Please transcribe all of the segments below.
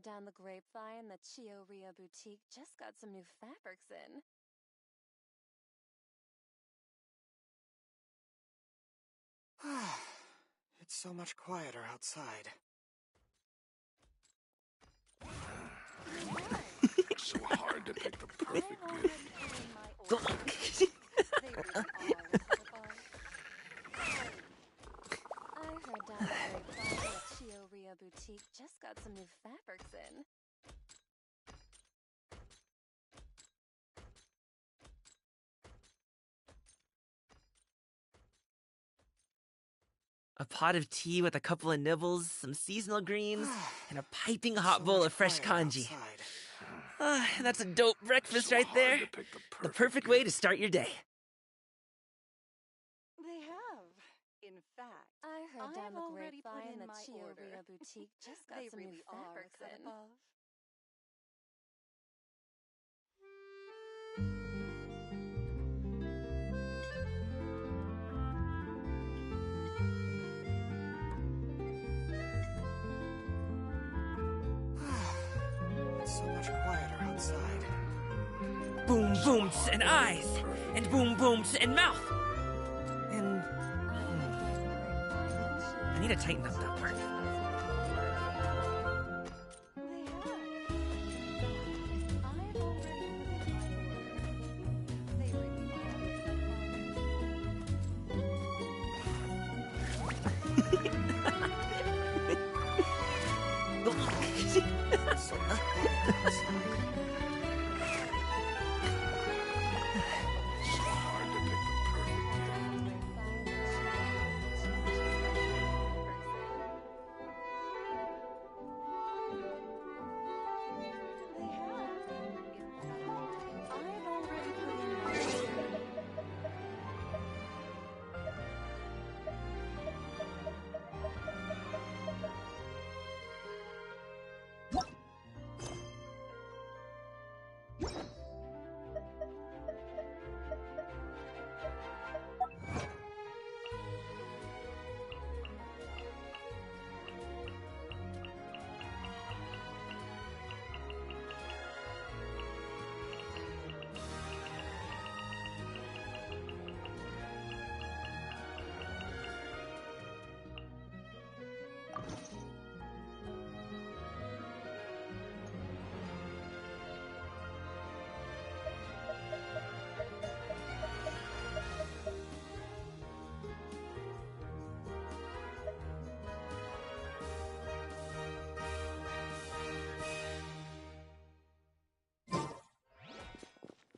heard down the grapevine that Chioria Boutique just got some new fabrics in. It's so much quieter outside. It's so hard to pick the perfect gift. I heard down the grapevine that Chioria Boutique just got some new fabrics in. A pot of tea with a couple of nibbles, some seasonal greens, and a piping hot bowl of fresh kanji. That's a dope breakfast right there. The perfect way to start your day. They have, in fact. I heard down the already put grapevine in that my order. Chioria Boutique just got They some really new are a fabrics cut in. above. It's so much quieter outside. Boom booms and eyes, and boom booms and mouth. And I need to tighten up that part.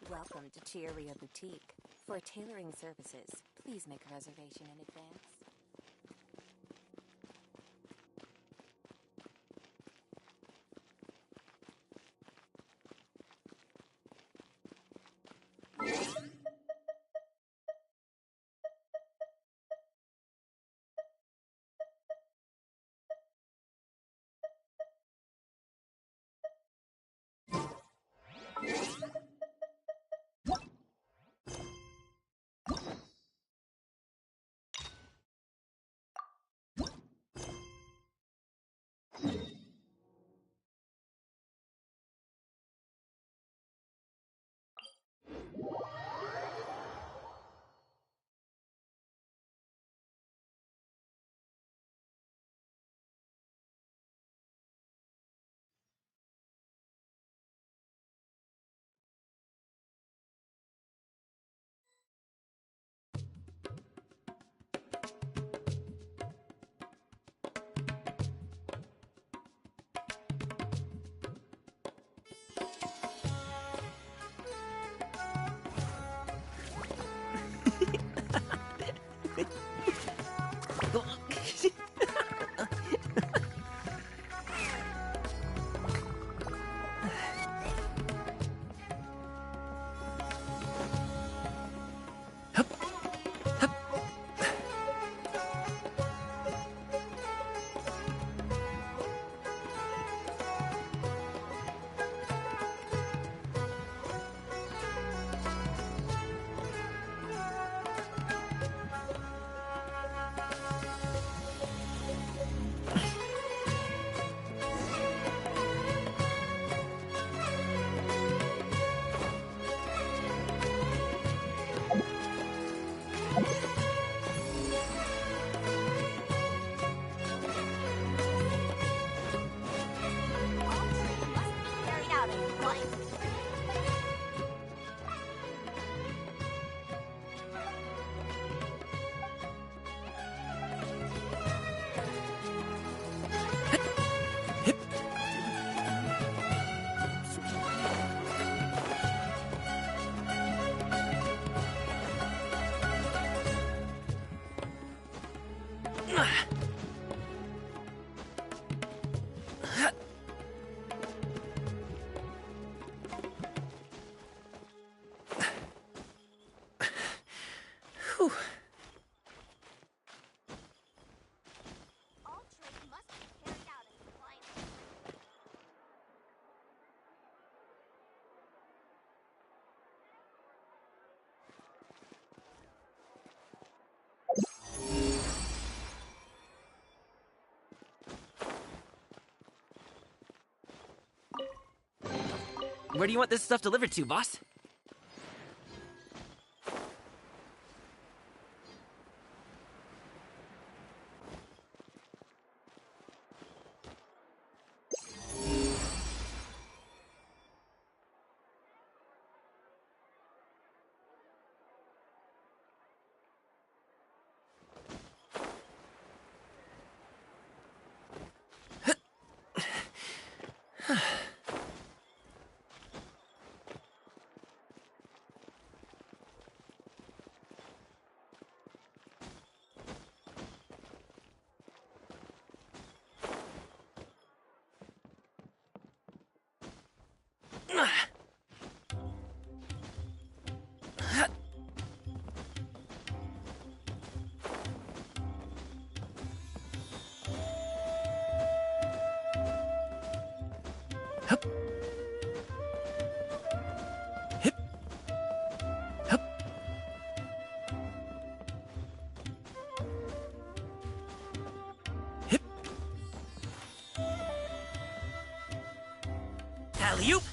Welcome to Chioria Boutique. For tailoring services, please make a reservation in advance. Whew. All trade must be carried out in compliance. Where do you want this stuff delivered to, boss? Hup. Hip. Hup. Hip. Alley-oop.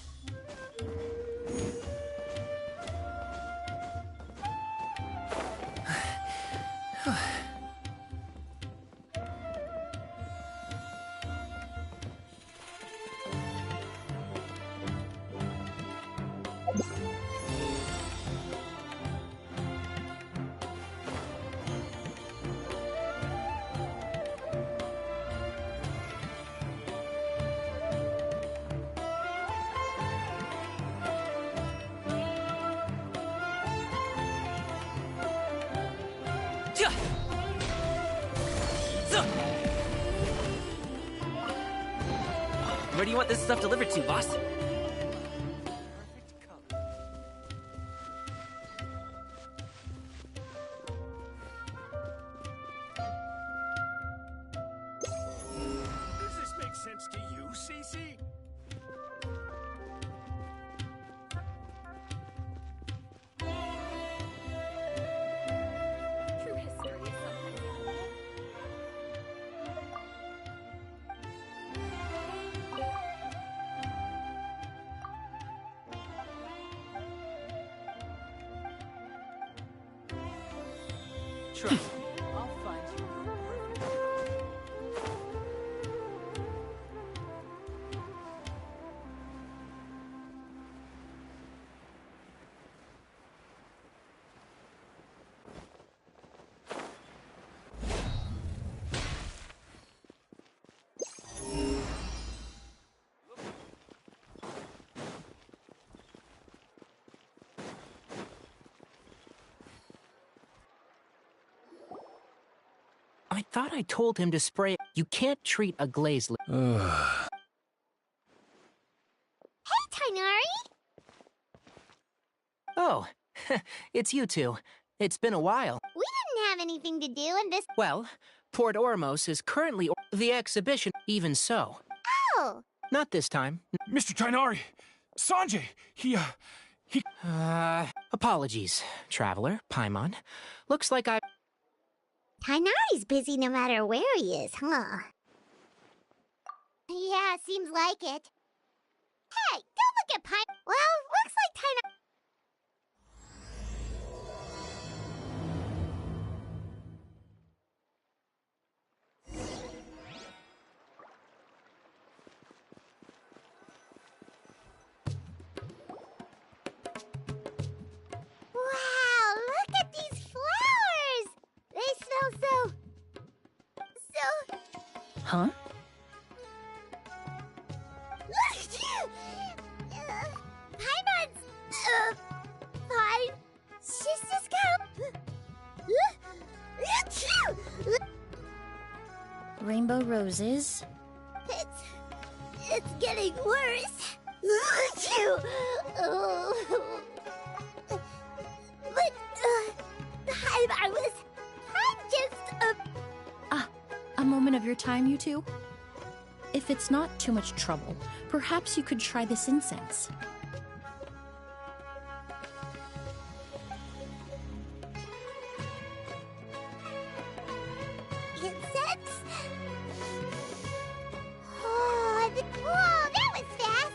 Tia. Zuh. Where do you want this stuff delivered to, boss? Perfect color. Does this make sense to you, Cece? True history is sometimes Trust me, I'll find you your perfect. I thought I told him to spray. You can't treat a glazed. Hey, Tainari! Oh, it's you two. It's been a while. We didn't have anything to do in this. Well, Port Ormos is currently the exhibition. Even so, Oh! not this time. Mr. Tainari! Sanjay! He... Apologies, traveler, Paimon. Looks like I. Tainari's busy no matter where he is, huh? Yeah, seems like it. Hey, don't look at Paimon. Well, looks like Tainari. Huh? Paimon's fine. She's just Rainbow roses. It's getting worse. But I'm just A moment of your time, you two? If it's not too much trouble, perhaps you could try this incense. Insects? Whoa, that was fast!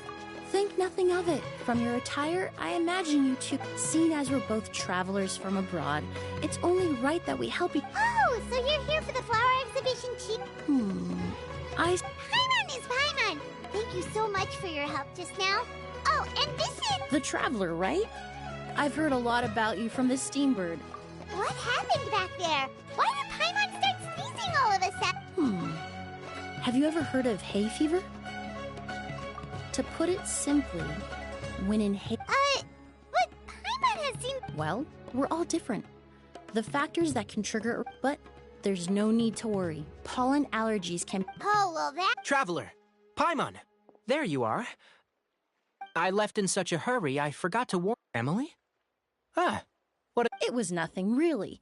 Think nothing of it. From your attire, I imagine you two, seeing as we're both travelers from abroad, it's only right that we help you. Oh, so you're here for the flower exhibition, Chief? Paimon is Paimon! Thank you so much for your help just now. Oh, and this is... The traveler, right? I've heard a lot about you from the Steambird. What happened back there? Why did Paimon start sneezing all of a sudden? Have you ever heard of hay fever? To put it simply, when in hay... But Paimon has seen... Well, we're all different. The factors that can trigger... But there's no need to worry. Pollen allergies can... Oh, well that... Traveler! Paimon! There you are. I left in such a hurry, I forgot to warn Emily. What It was nothing, really.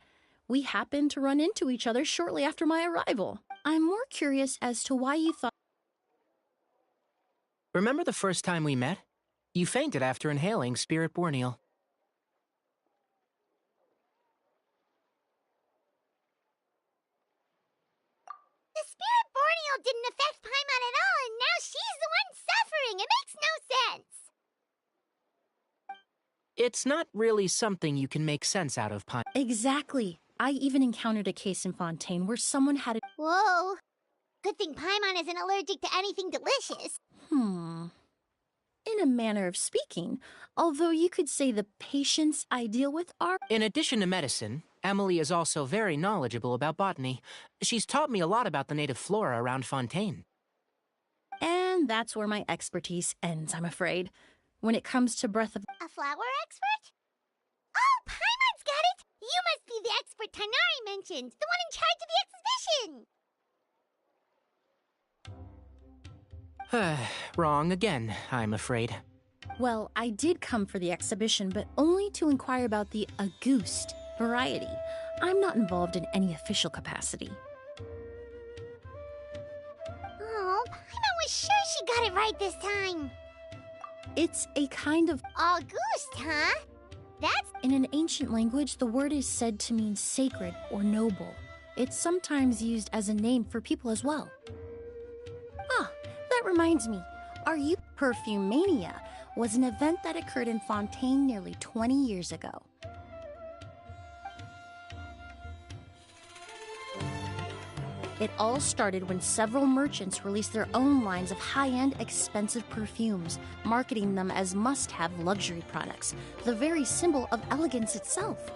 We happened to run into each other shortly after my arrival. I'm more curious as to why you thought... Remember the first time we met? You fainted after inhaling Spirit Borneal. The Spirit Borneal didn't affect Paimon at all, and now she's the one suffering! It makes no sense! It's not really something you can make sense out of, Paimon. Exactly. I even encountered a case in Fontaine where someone had... Whoa. Good thing Paimon isn't allergic to anything delicious. In a manner of speaking, although you could say the patients I deal with are... In addition to medicine, Emily is also very knowledgeable about botany. She's taught me a lot about the native flora around Fontaine. And that's where my expertise ends, I'm afraid. When it comes to breath of... A flower expert? Oh, Paimon's got it! You must be the expert Tainari mentioned, the one in charge of the exhibition! Wrong again, I'm afraid. Well, I did come for the exhibition, but only to inquire about the Auguste variety. I'm not involved in any official capacity. Oh, Paimon was sure she got it right this time. It's a kind of... Auguste, huh? That's... In an ancient language, the word is said to mean sacred or noble. It's sometimes used as a name for people as well. That reminds me, our youth Perfumania was an event that occurred in Fontaine nearly 20 years ago. It all started when several merchants released their own lines of high-end, expensive perfumes, marketing them as must-have luxury products, the very symbol of elegance itself.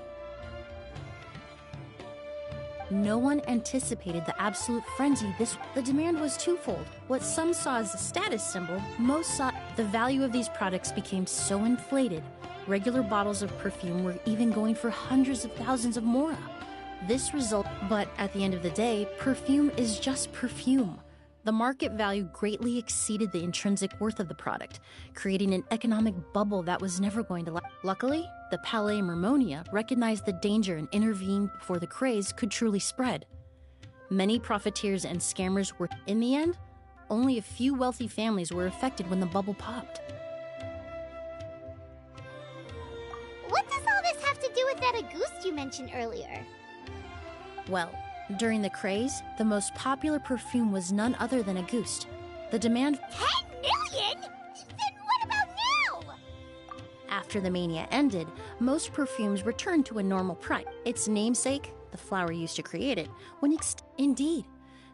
No one anticipated the absolute frenzy. The demand was twofold. What some saw as a status symbol, most saw the value of these products became so inflated. Regular bottles of perfume were even going for hundreds of thousands of mora. But at the end of the day, perfume is just perfume. The market value greatly exceeded the intrinsic worth of the product, creating an economic bubble that was never going to last. Luckily, the Palais Mermonia recognized the danger and intervened before the craze could truly spread. Many profiteers and scammers were... In the end, only a few wealthy families were affected when the bubble popped. What does all this have to do with that Auguste you mentioned earlier? Well, during the craze, the most popular perfume was none other than Auguste. The demand... 10 million? Then what about now? After the mania ended, most perfumes returned to a normal price. Its namesake, the flower used to create it, Indeed,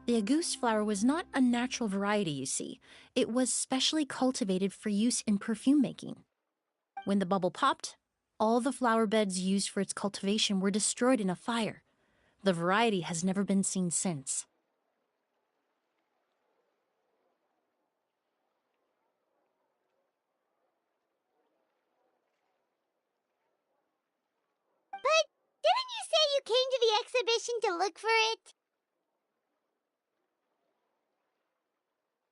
the Auguste flower was not a natural variety, you see. It was specially cultivated for use in perfume making. When the bubble popped, all the flower beds used for its cultivation were destroyed in a fire. The variety has never been seen since. the exhibition to look for it?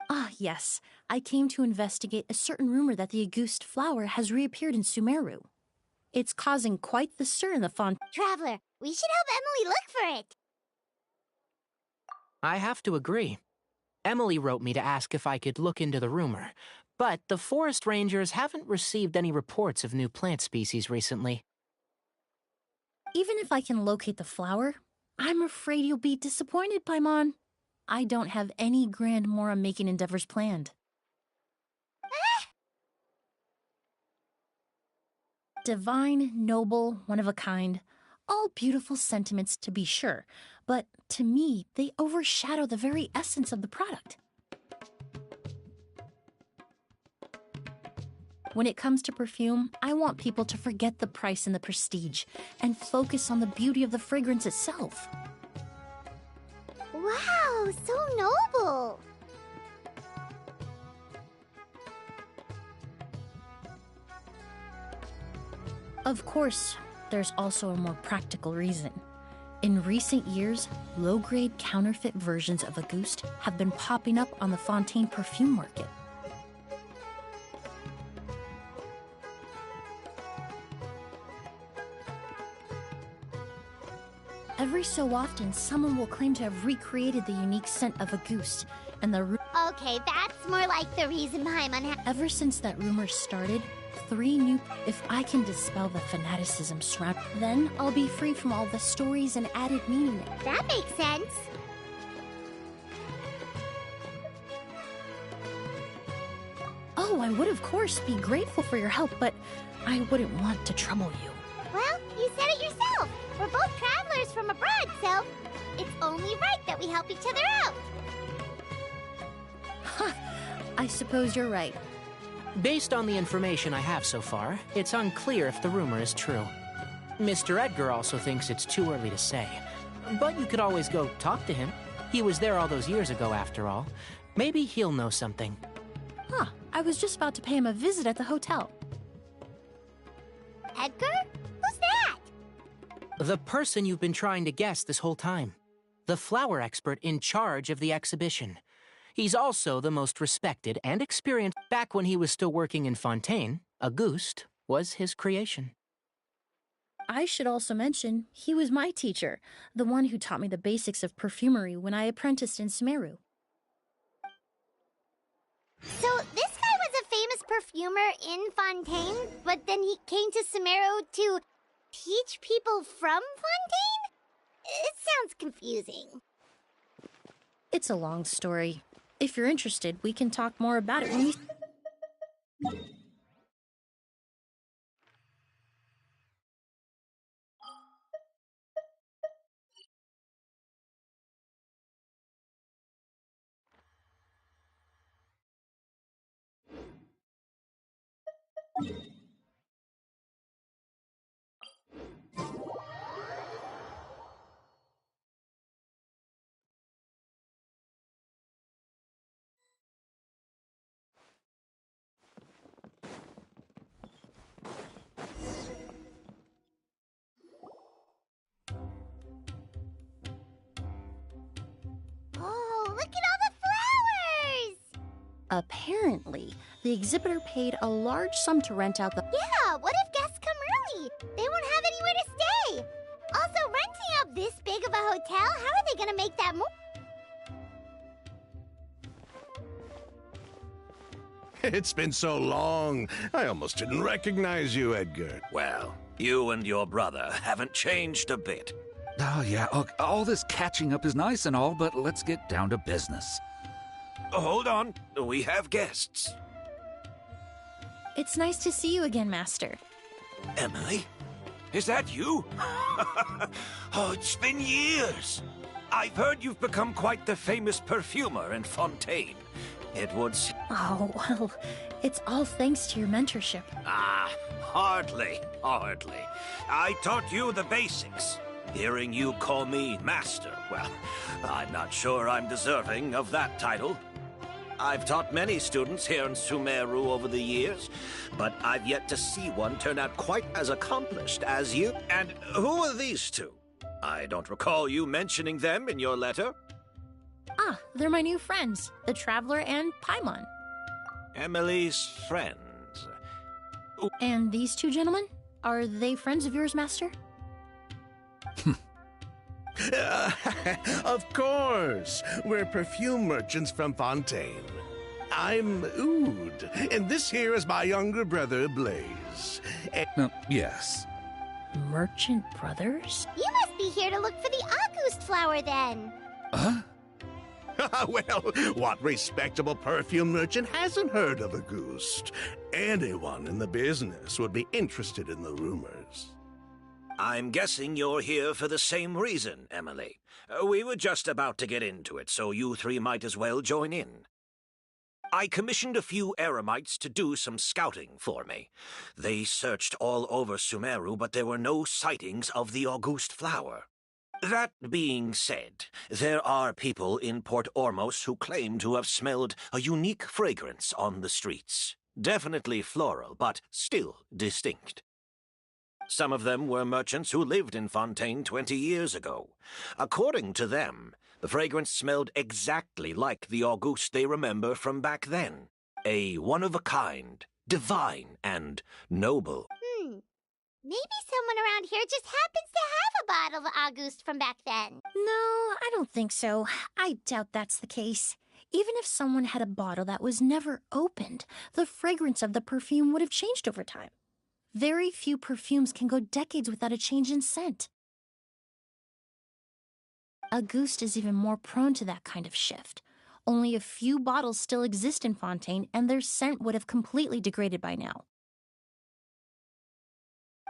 Ah, yes. I came to investigate a certain rumor that the Auguste flower has reappeared in Sumeru. It's causing quite the stir in the font. Traveler, we should help Emily look for it. I have to agree. Emily wrote me to ask if I could look into the rumor, but the forest rangers haven't received any reports of new plant species recently. Even if I can locate the flower, I'm afraid you'll be disappointed, Paimon. I don't have any grand Mora-making endeavors planned. Divine, noble, one of a kind. All beautiful sentiments, to be sure, but to me, they overshadow the very essence of the product. When it comes to perfume, I want people to forget the price and the prestige, and focus on the beauty of the fragrance itself. Wow, so noble! Of course, there's also a more practical reason. In recent years, low-grade counterfeit versions of Auguste have been popping up on the Fontaine perfume market. Every so often, someone will claim to have recreated the unique scent of Auguste, and Okay, that's more like the reason Paimon Ever since that rumor started, 3 new... If I can dispel the fanaticism surrounding, then I'll be free from all the stories and added meaning. That makes sense. Oh, I would of course be grateful for your help, but I wouldn't want to trouble you. Well, you said it yourself. We're both travelers from abroad, so it's only right that we help each other out. Huh, I suppose you're right. Based on the information I have so far, it's unclear if the rumor is true. Mr. Edgar also thinks it's too early to say. But you could always go talk to him. He was there all those years ago, after all. Maybe he'll know something. Huh, I was just about to pay him a visit at the hotel. Edgar? Who's that? The person you've been trying to guess this whole time. The flower expert in charge of the exhibition. He's also the most respected and experienced. Back when he was still working in Fontaine, Auguste was his creation. I should also mention, he was my teacher, the one who taught me the basics of perfumery when I apprenticed in Sumeru. So this guy was a famous perfumer in Fontaine, but then he came to Sumeru to teach people from Fontaine? It sounds confusing. It's a long story. If you're interested, we can talk more about it when we... Oh, look at all the flowers! Apparently, the exhibitor paid a large sum to rent out the... Yeah, what if guests come early? They won't have anywhere to stay. Also, renting out this big of a hotel, how are they gonna make that more? It's been so long. I almost didn't recognize you, Edgar. Well, you and your brother haven't changed a bit. Oh, yeah, all this catching up is nice and all, but let's get down to business. Hold on, we have guests. It's nice to see you again, Master. Emily? Is that you? Oh, it's been years. I've heard you've become quite the famous perfumer in Fontaine. It would... Oh, well, it's all thanks to your mentorship. Ah, hardly. I taught you the basics. Hearing you call me Master, well, I'm not sure I'm deserving of that title. I've taught many students here in Sumeru over the years, but I've yet to see one turn out quite as accomplished as you. And who are these two? I don't recall you mentioning them in your letter. Ah, they're my new friends, the Traveler and Paimon. Emily's friends. And these two gentlemen? Are they friends of yours, Master? Of course! We're perfume merchants from Fontaine. I'm Oud, and this here is my younger brother, Blaze. Yes. Merchant brothers? You must be here to look for the August flower then. Huh? Well, what respectable perfume merchant hasn't heard of a goose? Anyone in the business would be interested in the rumors. I'm guessing you're here for the same reason, Emily. We were just about to get into it, so you three might as well join in. I commissioned a few eremites to do some scouting for me. They searched all over Sumeru, but there were no sightings of the August flower. That being said, there are people in Port Ormos who claim to have smelled a unique fragrance on the streets. Definitely floral, but still distinct. Some of them were merchants who lived in Fontaine 20 years ago. According to them, the fragrance smelled exactly like the August they remember from back then. A one-of-a-kind, divine, and noble. Maybe someone around here just happens to have a bottle of August from back then. No, I don't think so. I doubt that's the case. Even if someone had a bottle that was never opened, the fragrance of the perfume would have changed over time. Very few perfumes can go decades without a change in scent. Auguste is even more prone to that kind of shift. Only a few bottles still exist in Fontaine, and their scent would have completely degraded by now.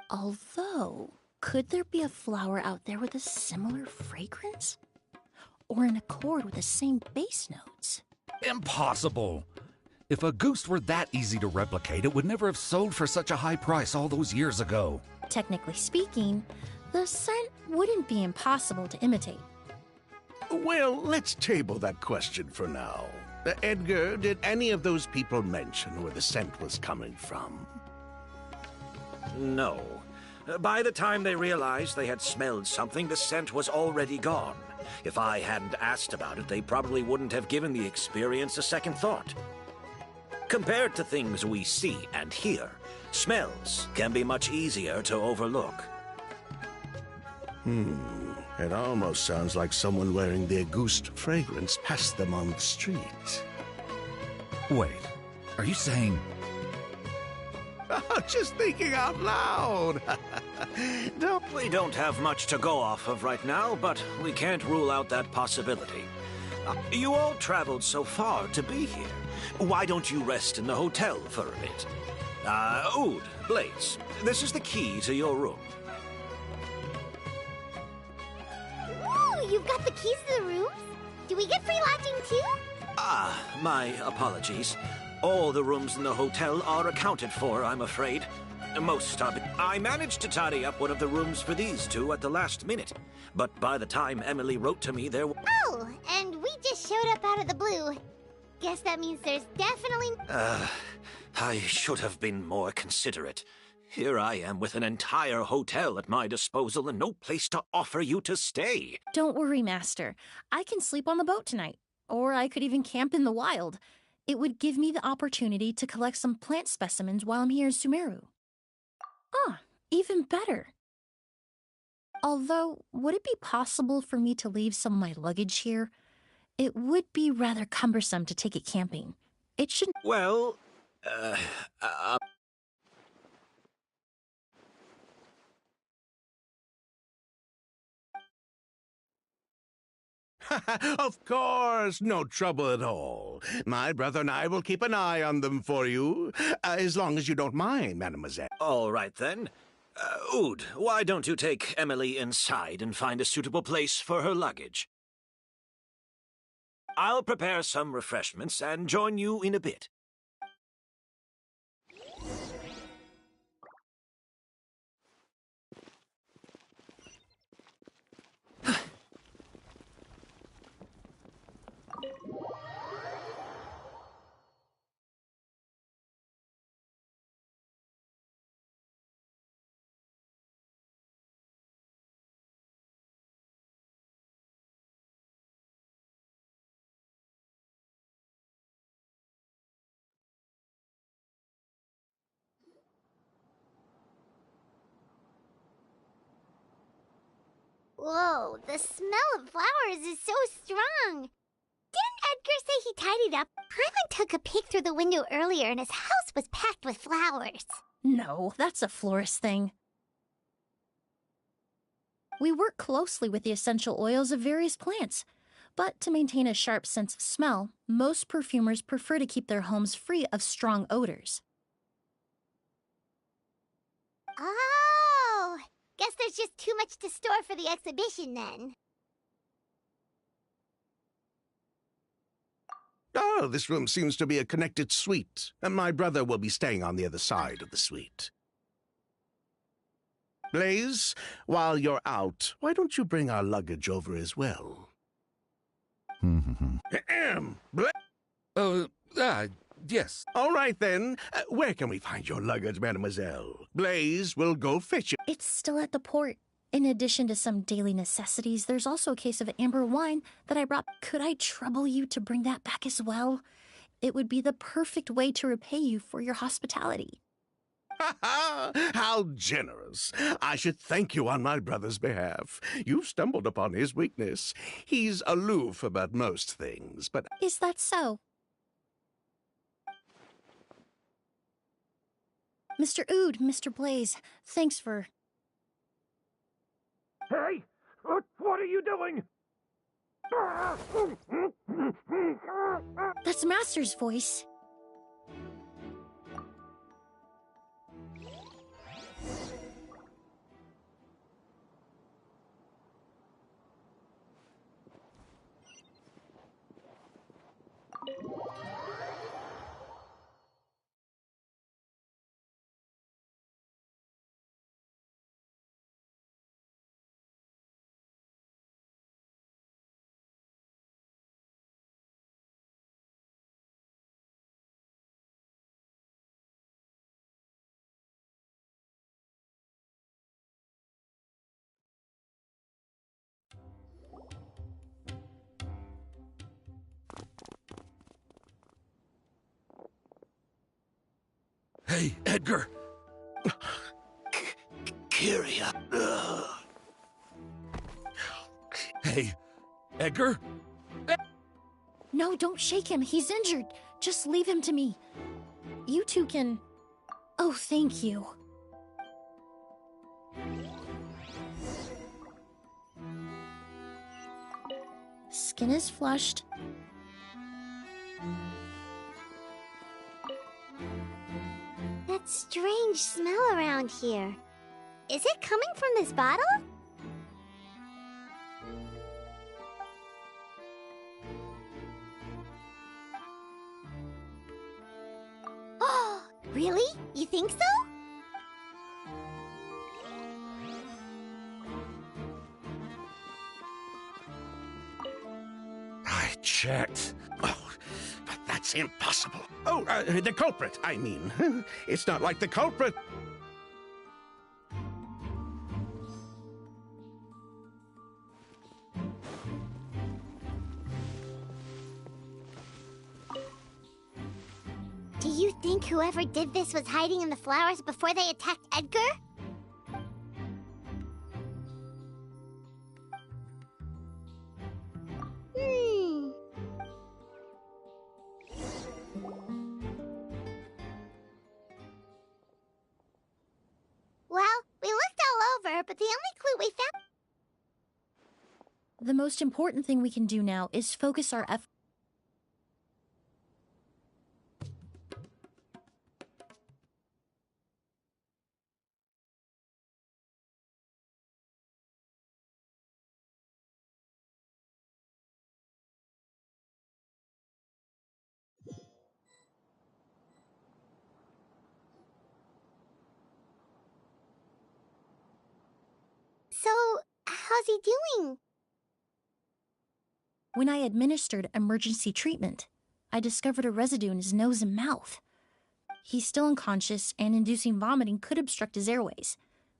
Although, could there be a flower out there with a similar fragrance? Or in accord with the same base notes? Impossible! If a goose were that easy to replicate, it would never have sold for such a high price all those years ago. Technically speaking, the scent wouldn't be impossible to imitate. Well, let's table that question for now. Edgar, did any of those people mention where the scent was coming from? No. By the time they realized they had smelled something, the scent was already gone. If I hadn't asked about it, they probably wouldn't have given the experience a second thought. Compared to things we see and hear, smells can be much easier to overlook. It almost sounds like someone wearing the Auguste fragrance passed them on the street. Wait, are you saying... Just thinking out loud. We don't have much to go off of right now, but we can't rule out that possibility. You all traveled so far to be here. Why don't you rest in the hotel for a bit? Oud, Blaze, this is the key to your room. Ooh, you've got the keys to the rooms? Do we get free lodging too? My apologies. All the rooms in the hotel are accounted for, I'm afraid. Most of it. I managed to tidy up one of the rooms for these two at the last minute. But by the time Emily wrote to me, there were... Oh, and we just showed up out of the blue. Guess that means there's definitely... I should have been more considerate. Here I am with an entire hotel at my disposal and no place to offer you to stay. Don't worry, Master. I can sleep on the boat tonight. Or I could even camp in the wild. It would give me the opportunity to collect some plant specimens while I'm here in Sumeru. Ah, even better. Although, would it be possible for me to leave some of my luggage here? It would be rather cumbersome to take it camping. It shouldn't... Well, Of course, no trouble at all. My brother and I will keep an eye on them for you, as long as you don't mind, mademoiselle. all right then. Oud, why don't you take Emily inside and find a suitable place for her luggage? I'll prepare some refreshments and join you in a bit. Whoa, the smell of flowers is so strong. Didn't Edgar say he tidied up? Paimon took a peek through the window earlier and his house was packed with flowers. No, that's a florist thing. We work closely with the essential oils of various plants, but to maintain a sharp sense of smell, most perfumers prefer to keep their homes free of strong odors. Oh, guess there's just too much to store for the exhibition then. Oh, this room seems to be a connected suite, and my brother will be staying on the other side of the suite. Blaze, while you're out, why don't you bring our luggage over as well? Yes. All right, then. Where can we find your luggage, mademoiselle? Blaze will go fetch it. It's still at the port. In addition to some daily necessities, there's also a case of amber wine that I brought. Could I trouble you to bring that back as well? It would be the perfect way to repay you for your hospitality. Ha ha! How generous. I should thank you on my brother's behalf. You've stumbled upon his weakness. He's aloof about most things, but... Is that so? Mr. Ood, Mr. Blaze, thanks for... Hey! What are you doing? That's Master's voice. Hey, Edgar! Kyria. Hey, Edgar? No, don't shake him. He's injured. Just leave him to me. You two can... Oh, thank you. Skin is flushed. That strange smell around here. Is it coming from this bottle? Oh, really? You think so? I checked. Oh, but that's impossible. Oh, the culprit, I mean. It's not like the culprit. Do you think whoever did this was hiding in the flowers before they attacked Edgar? Well, we looked all over, but the only clue we found... The most important thing we can do now is focus our efforts. So, how's he doing? When I administered emergency treatment, I discovered a residue in his nose and mouth. He's still unconscious, and inducing vomiting could obstruct his airways.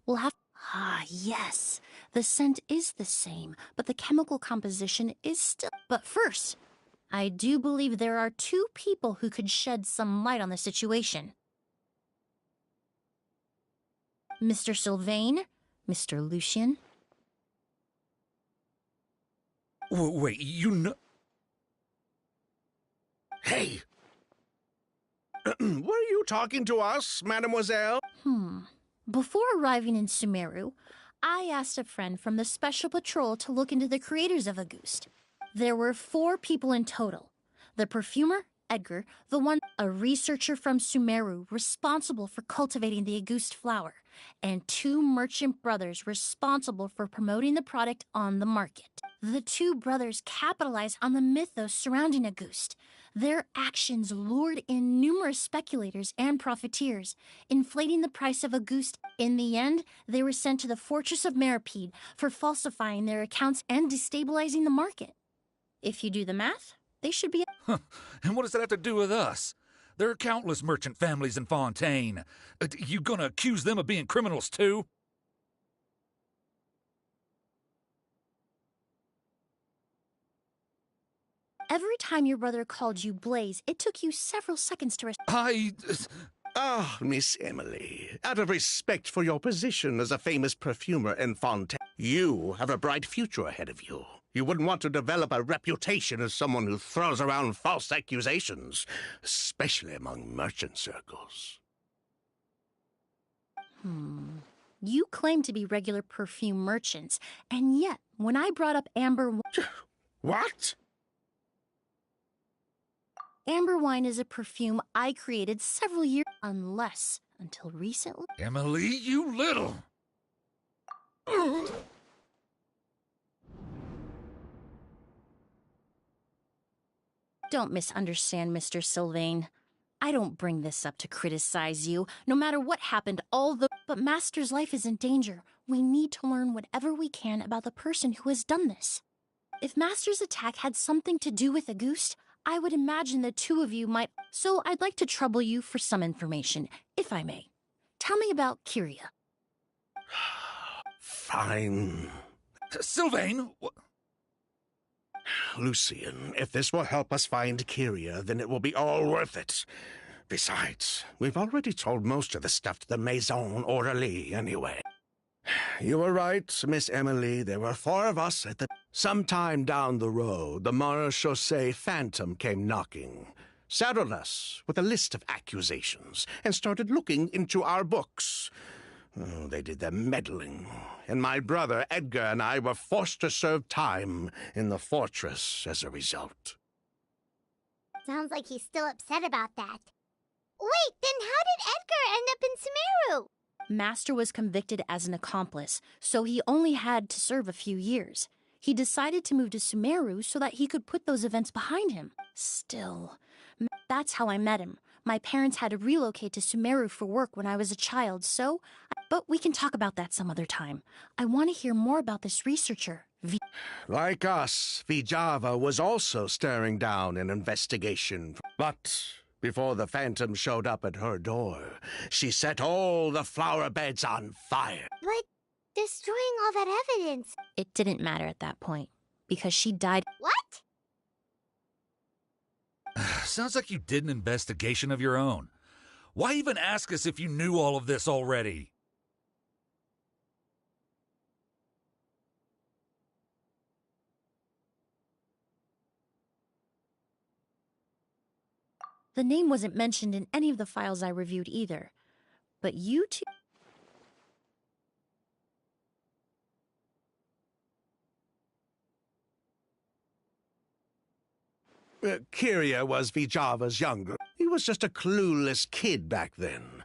We'll have... Ah, yes. The scent is the same, but the chemical composition is still... But first, I do believe there are two people who could shed some light on the situation. Mr. Sylvain, Mr. Lucien. Wait, you know... Hey! Were you talking to us, mademoiselle? Before arriving in Sumeru, I asked a friend from the Special Patrol to look into the creators of Auguste. There were 4 people in total. The perfumer, Edgar, a researcher from Sumeru responsible for cultivating the Auguste flower, and 2 merchant brothers responsible for promoting the product on the market. The 2 brothers capitalized on the mythos surrounding Auguste. Their actions lured in numerous speculators and profiteers, inflating the price of Auguste. In the end, they were sent to the Fortress of Meripede for falsifying their accounts and destabilizing the market. If you do the math, they should be... And what does that have to do with us? There are countless merchant families in Fontaine. You gonna accuse them of being criminals too? Every time your brother called you Blaze, it took you several seconds to Ah, Miss Emily, out of respect for your position as a famous perfumer in Fontaine, you have a bright future ahead of you. You wouldn't want to develop a reputation as someone who throws around false accusations, especially among merchant circles. You claim to be regular perfume merchants, and yet, when I brought up amber... What? Amber wine is a perfume I created several years... until recently... Emily, you little... Don't misunderstand, Mr. Sylvain. I don't bring this up to criticize you, no matter what happened, But Master's life is in danger. We need to learn whatever we can about the person who has done this. If Master's attack had something to do with Auguste, I would imagine the 2 of you might... So I'd like to trouble you for some information, if I may. Tell me about Kyria. Fine. Sylvain! Lucien, if this will help us find Kyria, then it will be all worth it. Besides, we've already told most of the stuff to the Maison Orderly anyway. You were right, Miss Emily. There were 4 of us at the... Sometime down the road, the Marechaussee Phantom came knocking, saddled us with a list of accusations, and started looking into our books. Oh, they did their meddling, and my brother Edgar and I were forced to serve time in the fortress as a result. Sounds like he's still upset about that. Wait, then how did Edgar end up in Sumeru? Master was convicted as an accomplice, so he only had to serve a few years. He decided to move to Sumeru so that he could put those events behind him. Still, that's how I met him. My parents had to relocate to Sumeru for work when I was a child, so... But we can talk about that some other time. I want to hear more about this researcher. Like us, Vijava was also staring down an investigation. But before the Phantom showed up at her door, she set all the flower beds on fire. But destroying all that evidence... It didn't matter at that point, because she died... What? Sounds like you did an investigation of your own. Why even ask us if you knew all of this already? The name wasn't mentioned in any of the files I reviewed either. But you two... Kyria was Vijava's younger. He was just a clueless kid back then.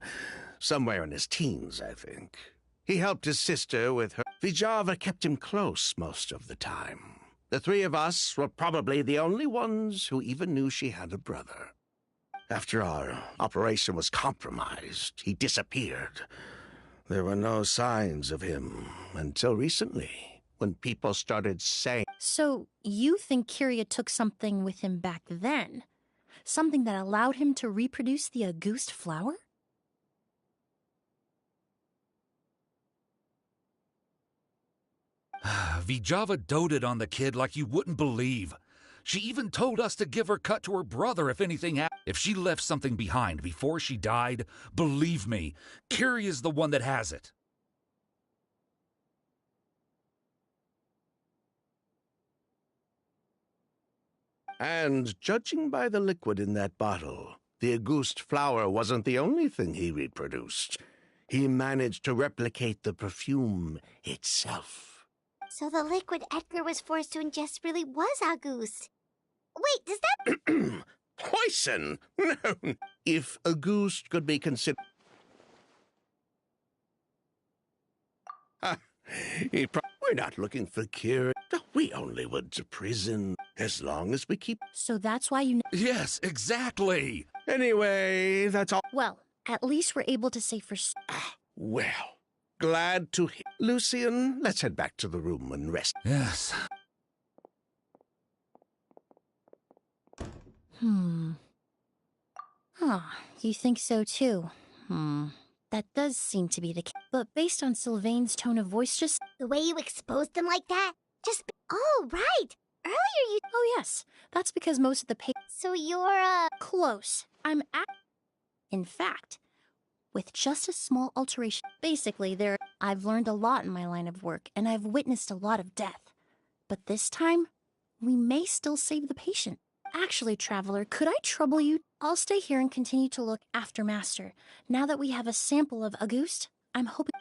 Somewhere in his teens, I think. He helped his sister with her. Vijava kept him close most of the time. The 3 of us were probably the only ones who even knew she had a brother. After our operation was compromised, he disappeared. There were no signs of him until recently, when people started saying... So, you think Kyria took something with him back then? Something that allowed him to reproduce the Auguste flower? Vijava doted on the kid like you wouldn't believe. She even told us to give her cut to her brother if anything happened. If she left something behind before she died, believe me, Kyria's the one that has it. And judging by the liquid in that bottle, the Auguste flower wasn't the only thing he reproduced. He managed to replicate the perfume itself. So the liquid Edgar was forced to ingest really was Auguste. Wait, does that... Poison? No. If Auguste could be considered... We're not looking for cure. We only went to prison. As long as we keep... So that's why you... Yes, exactly. Anyway, that's all. Well, at least we're able to say for... Well, glad to hear. Lucian, let's head back to the room and rest. Yes. Huh, you think so too? That does seem to be the case. But based on Sylvain's tone of voice, just... The way you exposed him like that? Oh, right! Earlier you... Oh yes, that's because most of the So you're, Close. In fact, with just a small alteration... Basically, I've learned a lot in my line of work, and I've witnessed a lot of death. But this time, we may still save the patient. Actually, Traveler, could I trouble you? I'll stay here and continue to look after Master. Now that we have a sample of Auguste, I'm hoping...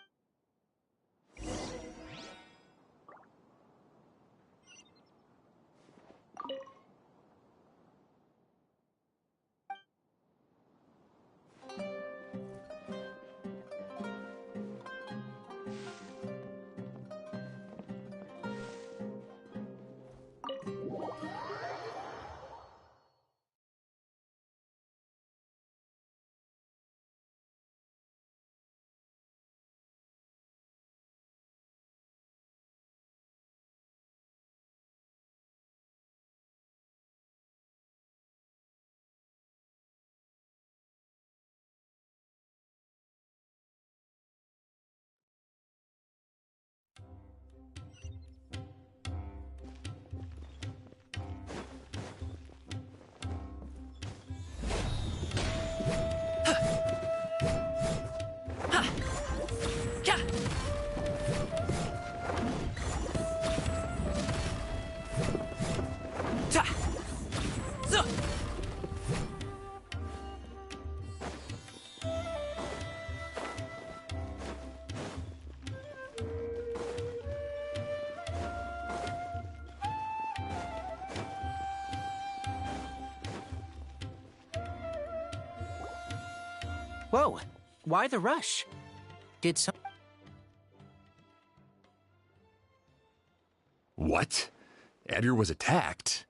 Whoa, why the rush? Did some... What? Edgar was attacked?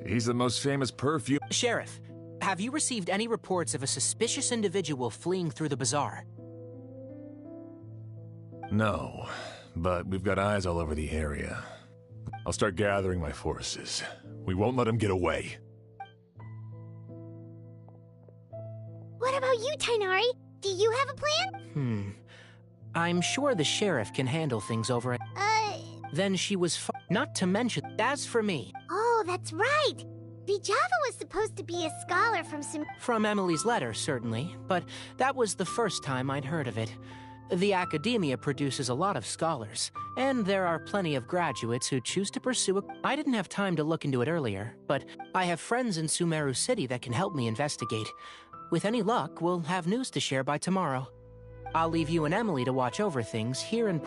He's the most famous perfume... Sheriff, have you received any reports of a suspicious individual fleeing through the bazaar? No, but we've got eyes all over the area. I'll start gathering my forces. We won't let him get away. What about you, Tainari? Do you have a plan? I'm sure the sheriff can handle things over it. Then she was not to mention, as for me... Oh, that's right! Vijava was supposed to be a scholar From Emily's letter, certainly, but that was the first time I'd heard of it. The academia produces a lot of scholars, and there are plenty of graduates who choose to pursue a... I didn't have time to look into it earlier, but I have friends in Sumeru City that can help me investigate. With any luck, we'll have news to share by tomorrow. I'll leave you and Emily to watch over things here in...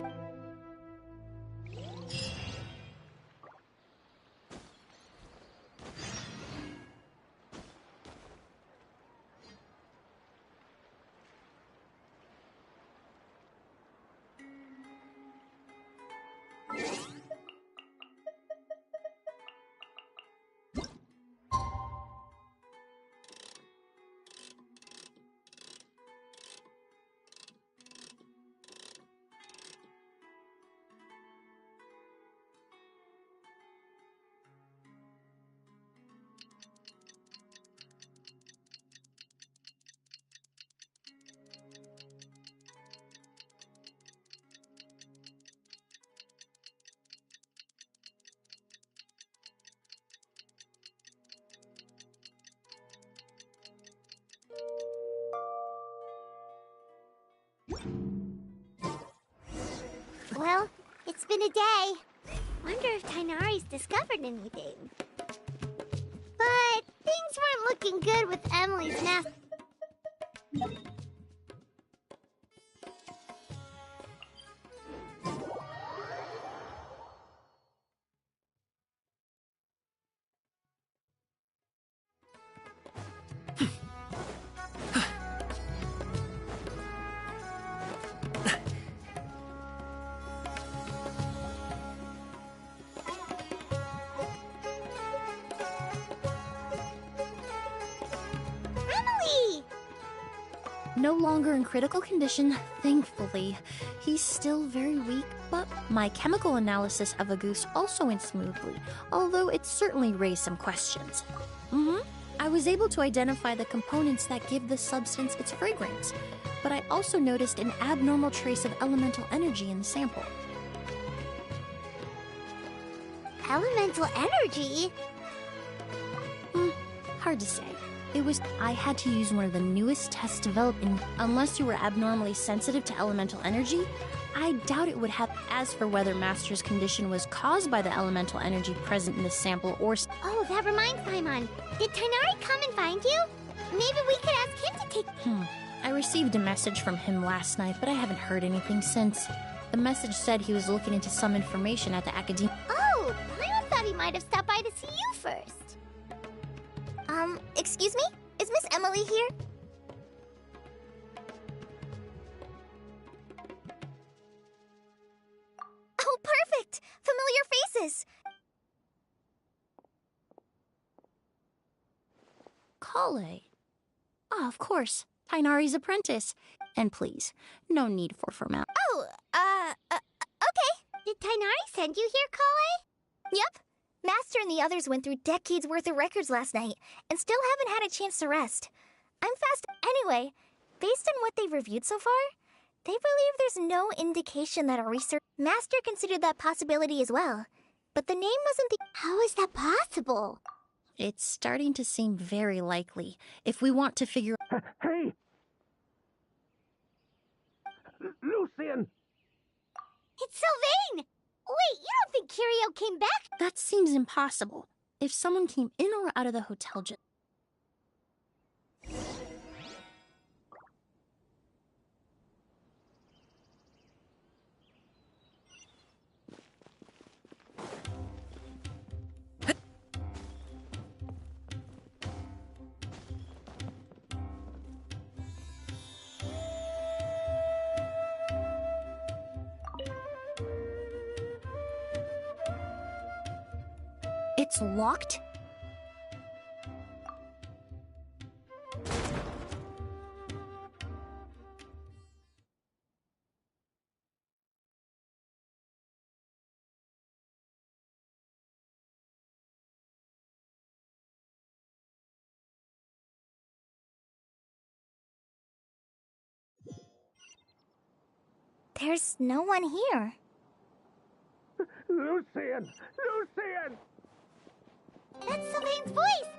Well, it's been a day. Wonder if Tainari's discovered anything. looking good with Emily's mask. Emily! No longer in critical condition, thankfully. He's still very weak, but my chemical analysis of a goose also went smoothly, although it certainly raised some questions. I was able to identify the components that give the substance its fragrance, but I also noticed an abnormal trace of elemental energy in the sample. Elemental energy? Hard to say. I had to use one of the newest tests developed in. Unless you were abnormally sensitive to elemental energy, I doubt it would have. As for whether Master's condition was caused by the elemental energy present in the sample or. Oh, that reminds Paimon. Did Tainari come and find you? Maybe we could ask him to take. I received a message from him last night, but I haven't heard anything since. The message said he was looking into some information at the academia. Oh, Paimon thought he might have stopped by to see you first. Excuse me? Is Miss Emily here? Oh, perfect! Familiar faces! Kale. Ah, of course. Tainari's apprentice. And please, no need for formality. Oh, okay. Did Tainari send you here, Kale? Yep. Master and the others went through decades worth of records last night, and still haven't had a chance to rest. I'm fast. Anyway, based on what they've reviewed so far, they believe there's no indication that our research... Master considered that possibility as well, but the name wasn't the... How is that possible? It's starting to seem very likely. If we want to figure... Hey! Lucian! It's Sylvain! Wait, you don't think Curio came back? That seems impossible. If someone came in or out of the hotel just... It's locked? There's no one here. Lucian! Lucian! That's Sylvain's voice!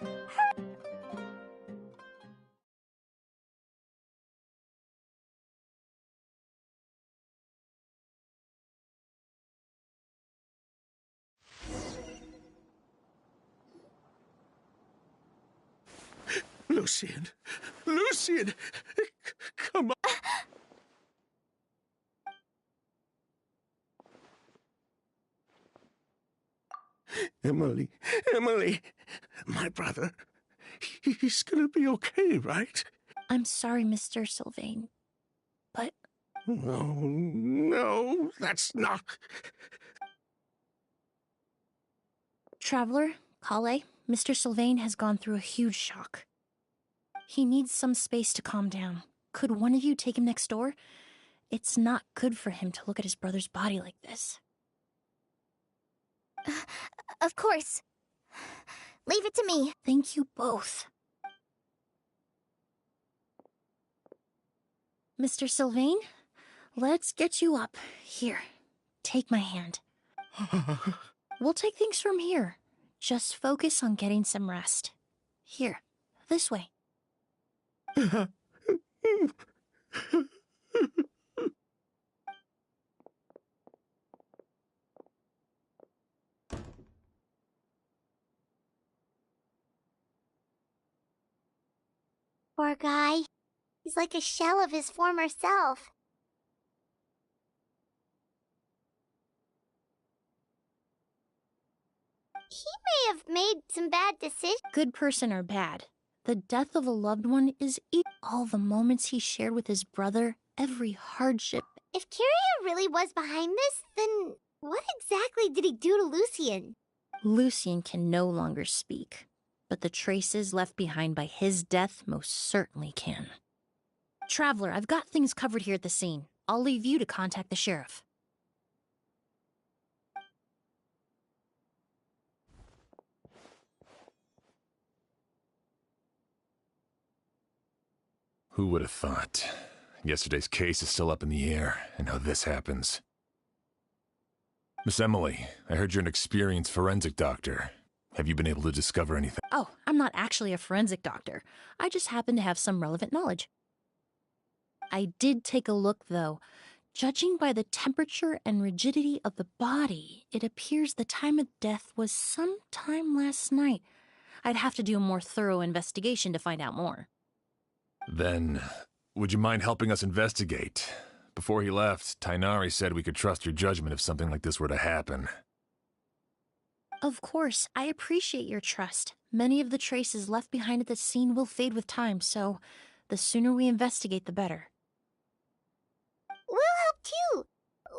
Lucian! Lucian! Come on! Emily! Emily! My brother. He's gonna be okay, right? I'm sorry, Mr. Sylvain. But... No, that's not... Traveler, Kale, Mr. Sylvain has gone through a huge shock. He needs some space to calm down. Could one of you take him next door? It's not good for him to look at his brother's body like this. Of course. Leave it to me. Thank you both. Mr. Sylvain, let's get you up. Here, take my hand. We'll take things from here. Just focus on getting some rest. Here, this way. Poor guy. He's like a shell of his former self. He may have made some bad decisions. Good person or bad, the death of a loved one is all the moments he shared with his brother, every hardship. If Kiria really was behind this, then what exactly did he do to Lucian? Lucian can no longer speak, but the traces left behind by his death most certainly can. Traveler, I've got things covered here at the scene. I'll leave you to contact the sheriff. Who would have thought? Yesterday's case is still up in the air, and now this happens. Miss Emily, I heard you're an experienced forensic doctor. Have you been able to discover anything? Oh, I'm not actually a forensic doctor. I just happen to have some relevant knowledge. I did take a look, though. Judging by the temperature and rigidity of the body, it appears the time of death was sometime last night. I'd have to do a more thorough investigation to find out more. Then, would you mind helping us investigate? Before he left, Tainari said we could trust your judgment if something like this were to happen. Of course, I appreciate your trust. Many of the traces left behind at the scene will fade with time, so the sooner we investigate, the better. We'll help too.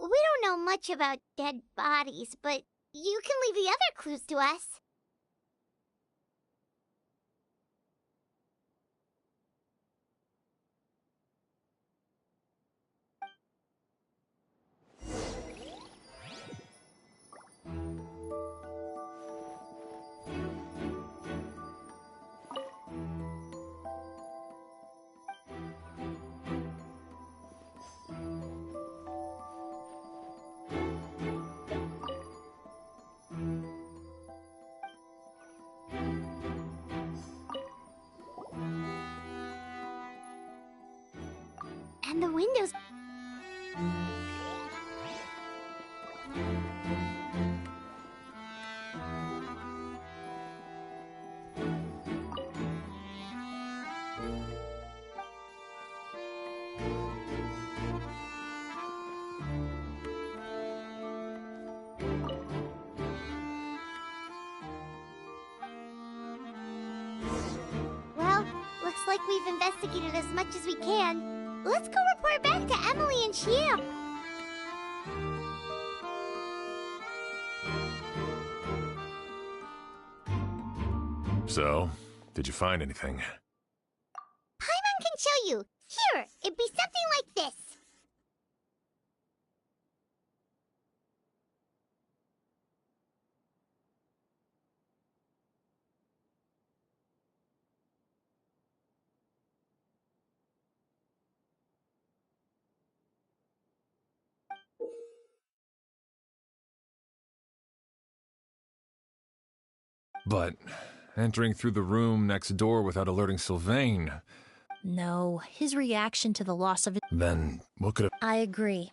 We don't know much about dead bodies, but you can leave the other clues to us. And the windows... Well, looks like we've investigated as much as we can. Let's go report back to Emily and Shia. So, did you find anything? Paimon can show you. Here, it'd be something like this. But entering through the room next door without alerting Sylvain... No, his reaction to the loss of it... Then, what could have... I agree.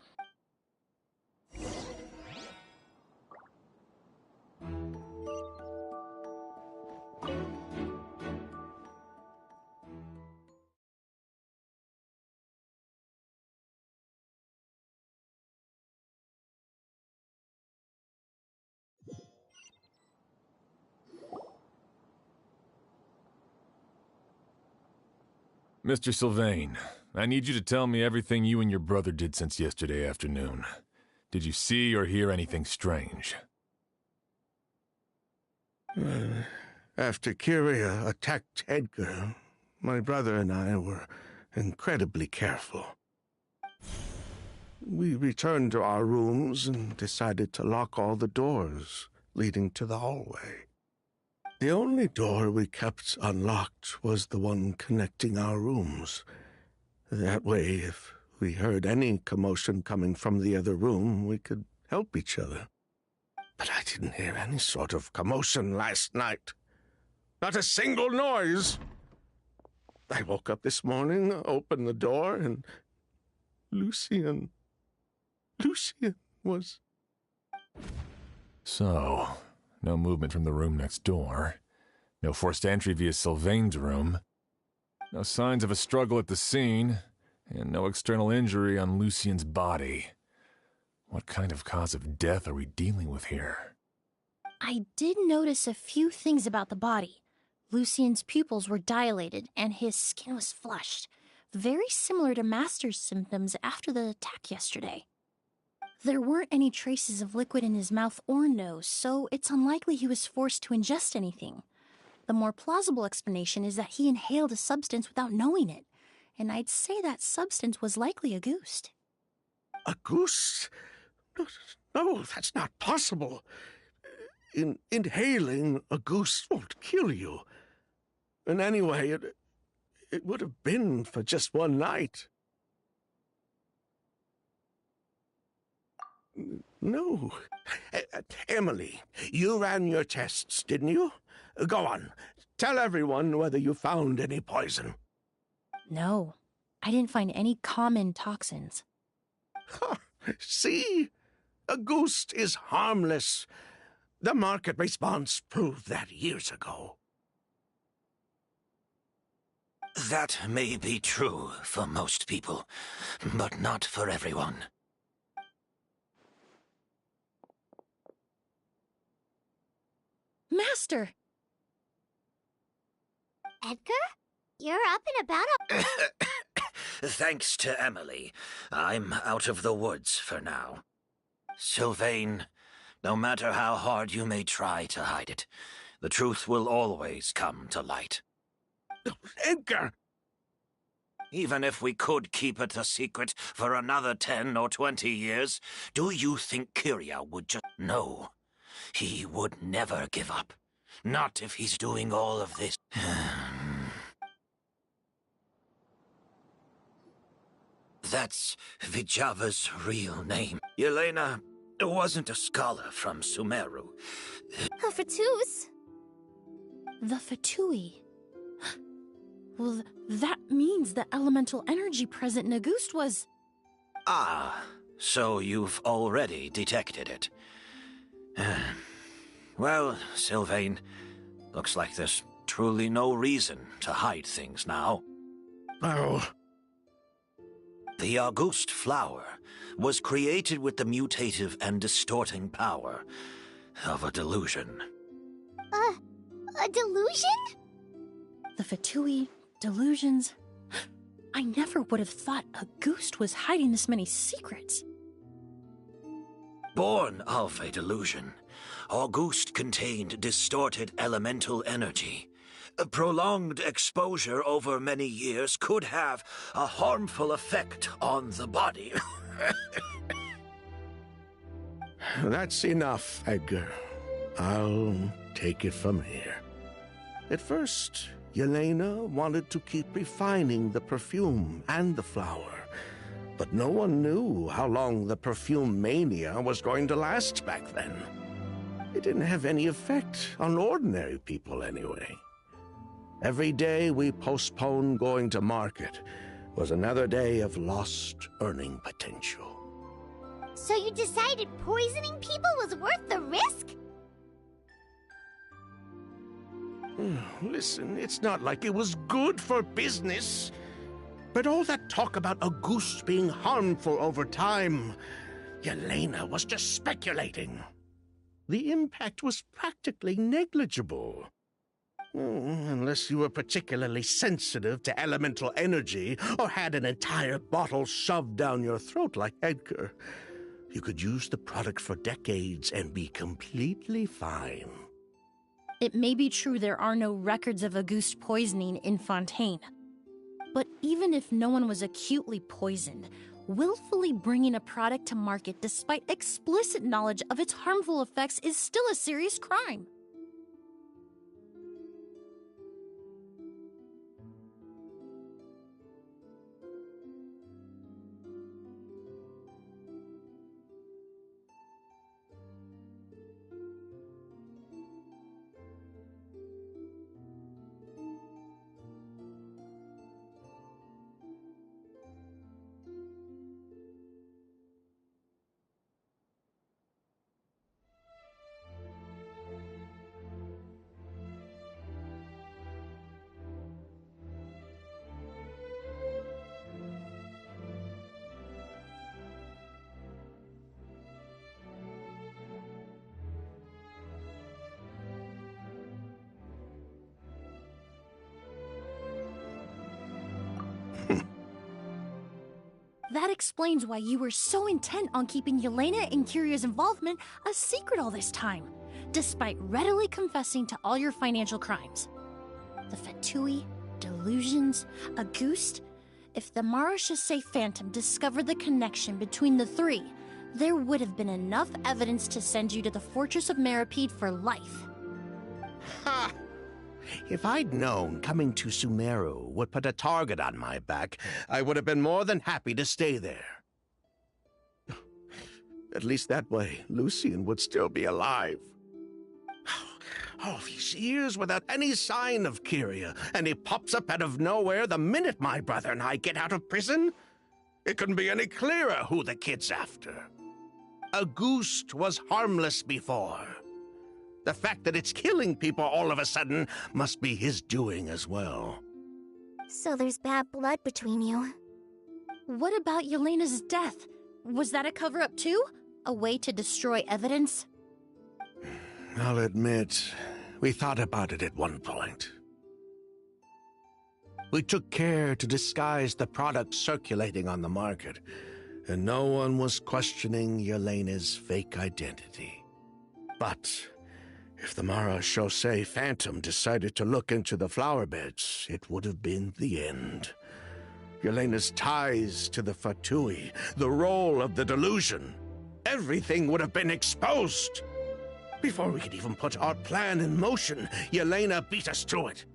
Mr. Sylvain, I need you to tell me everything you and your brother did since yesterday afternoon. Did you see or hear anything strange? After Kiria attacked Edgar, my brother and I were incredibly careful. We returned to our rooms and decided to lock all the doors leading to the hallway. The only door we kept unlocked was the one connecting our rooms. That way, if we heard any commotion coming from the other room, we could help each other. But I didn't hear any sort of commotion last night. Not a single noise. I woke up this morning, opened the door, and Lucian was... So, no movement from the room next door. No forced entry via Sylvain's room. No signs of a struggle at the scene, and no external injury on Lucien's body. What kind of cause of death are we dealing with here? I did notice a few things about the body. Lucien's pupils were dilated, and his skin was flushed, very similar to Master's symptoms after the attack yesterday. There weren't any traces of liquid in his mouth or nose, so it's unlikely he was forced to ingest anything. The more plausible explanation is that he inhaled a substance without knowing it, and I'd say that substance was likely a goose. A goose? No, that's not possible. Inhaling a goose won't kill you. And anyway, it would have been for just one night. No. Emily, you ran your tests, didn't you? Go on. Tell everyone whether you found any poison. No, I didn't find any common toxins. See? A goose is harmless. The market response proved that years ago. That may be true for most people, but not for everyone. Master! Edgar? You're up and about. Thanks to Emily, I'm out of the woods for now. Sylvain, no matter how hard you may try to hide it, the truth will always come to light. Edgar! Even if we could keep it a secret for another 10 or 20 years, do you think Kyria would just... No. He would never give up. Not if he's doing all of this. That's Vijava's real name. Yelena wasn't a scholar from Sumeru. Fatous? The Fatui. Well, that means the elemental energy present in Auguste was... Ah, so you've already detected it. Well, Sylvain, looks like there's truly no reason to hide things now. Oh. The Auguste flower was created with the mutative and distorting power of a delusion. A delusion? The Fatui, delusions... I never would have thought Auguste was hiding this many secrets. Born of a delusion, Auguste contained distorted elemental energy. A prolonged exposure over many years could have a harmful effect on the body. That's enough, Edgar. I'll take it from here. At first, Yelena wanted to keep refining the perfume and the flower, but no one knew how long the perfume mania was going to last back then. It didn't have any effect on ordinary people anyway. Every day we postponed going to market was another day of lost earning potential. So you decided poisoning people was worth the risk? Listen, it's not like it was good for business. But all that talk about Auguste being harmful over time, Yelena was just speculating. The impact was practically negligible. Unless you were particularly sensitive to elemental energy or had an entire bottle shoved down your throat like Edgar. You could use the product for decades and be completely fine. It may be true there are no records of Auguste poisoning in Fontaine. But even if no one was acutely poisoned, willfully bringing a product to market despite explicit knowledge of its harmful effects is still a serious crime. That explains why you were so intent on keeping Yelena and Kiria's involvement a secret all this time, despite readily confessing to all your financial crimes. The Fatui, delusions, Auguste. If the Marechaussee Phantom discovered the connection between the three, there would have been enough evidence to send you to the Fortress of Meripede for life. Ha! If I'd known coming to Sumeru would put a target on my back, I would have been more than happy to stay there. At least that way, Lucian would still be alive. All these years without any sign of Kyria, and he pops up out of nowhere the minute my brother and I get out of prison? It couldn't be any clearer who the kid's after. Auguste was harmless before. The fact that it's killing people all of a sudden must be his doing as well. So there's bad blood between you. What about Yelena's death? Was that a cover-up too? A way to destroy evidence? I'll admit, we thought about it at one point. We took care to disguise the products circulating on the market, and no one was questioning Yelena's fake identity. But if the Marechaussee Phantom decided to look into the flower beds, it would have been the end. Yelena's ties to the Fatui, the role of the delusion, everything would have been exposed. Before we could even put our plan in motion, Yelena beat us to it.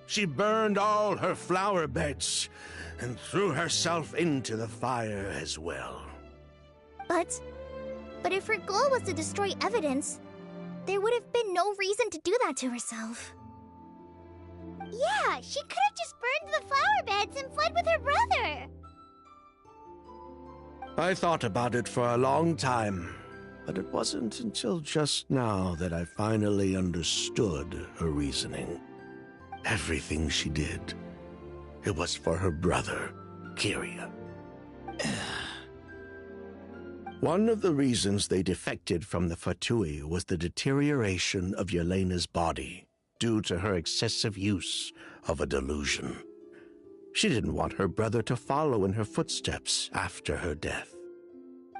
She burned all her flower beds and threw herself into the fire as well. But if her goal was to destroy evidence, there would have been no reason to do that to herself. Yeah, she could have just burned the flower beds and fled with her brother. I thought about it for a long time, but it wasn't until just now that I finally understood her reasoning. Everything she did, it was for her brother, Kyria. One of the reasons they defected from the Fatui was the deterioration of Yelena's body due to her excessive use of a delusion. She didn't want her brother to follow in her footsteps after her death.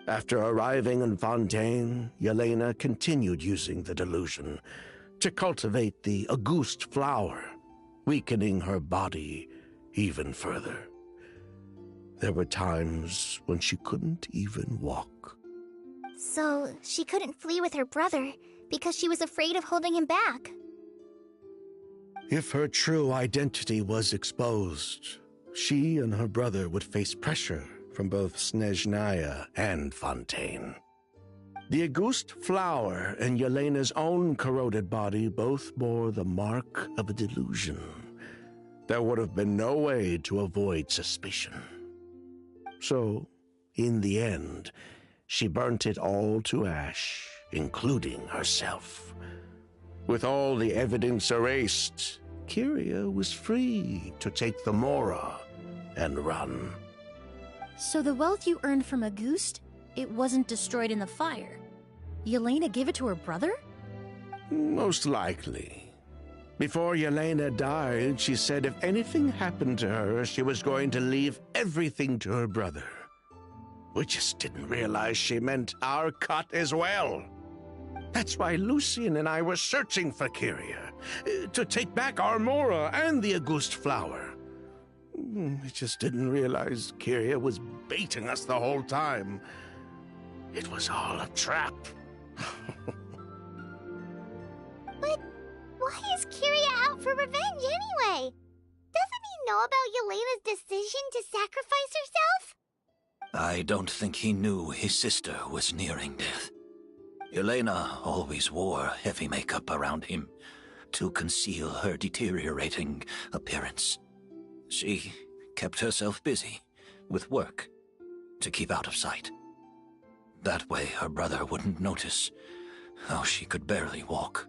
After arriving in Fontaine, Yelena continued using the delusion to cultivate the Auguste flower, weakening her body even further. There were times when she couldn't even walk. So she couldn't flee with her brother because she was afraid of holding him back. If her true identity was exposed, she and her brother would face pressure from both Snezhnaya and Fontaine. The Auguste flower and Yelena's own corroded body both bore the mark of a delusion. There would have been no way to avoid suspicion. So, in the end, she burnt it all to ash, including herself. With all the evidence erased, Kyria was free to take the Mora and run. So the wealth you earned from Auguste, it wasn't destroyed in the fire. Yelena gave it to her brother? Most likely. Before Yelena died, she said if anything happened to her, she was going to leave everything to her brother. We just didn't realize she meant our cut as well. That's why Lucian and I were searching for Kyria, to take back our Mora and the Auguste flower. We just didn't realize Kyria was baiting us the whole time. It was all a trap. But why is Kyria out for revenge anyway? Doesn't he know about Yelena's decision to sacrifice herself? I don't think he knew his sister was nearing death. Yelena always wore heavy makeup around him to conceal her deteriorating appearance. She kept herself busy with work to keep out of sight. That way her brother wouldn't notice how she could barely walk.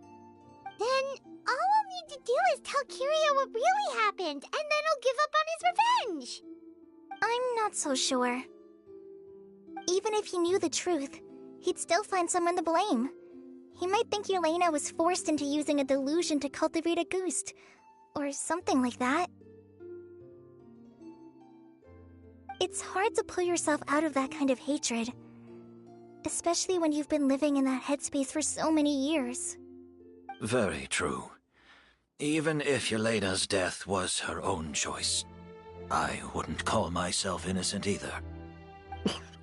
Then all we'll need to do is tell Kyria what really happened, and then he'll give up on his revenge. I'm not so sure. Even if he knew the truth, he'd still find someone to blame. He might think Yelena was forced into using a delusion to cultivate a Auguste, or something like that. It's hard to pull yourself out of that kind of hatred. Especially when you've been living in that headspace for so many years. Very true. Even if Yelena's death was her own choice, I wouldn't call myself innocent either.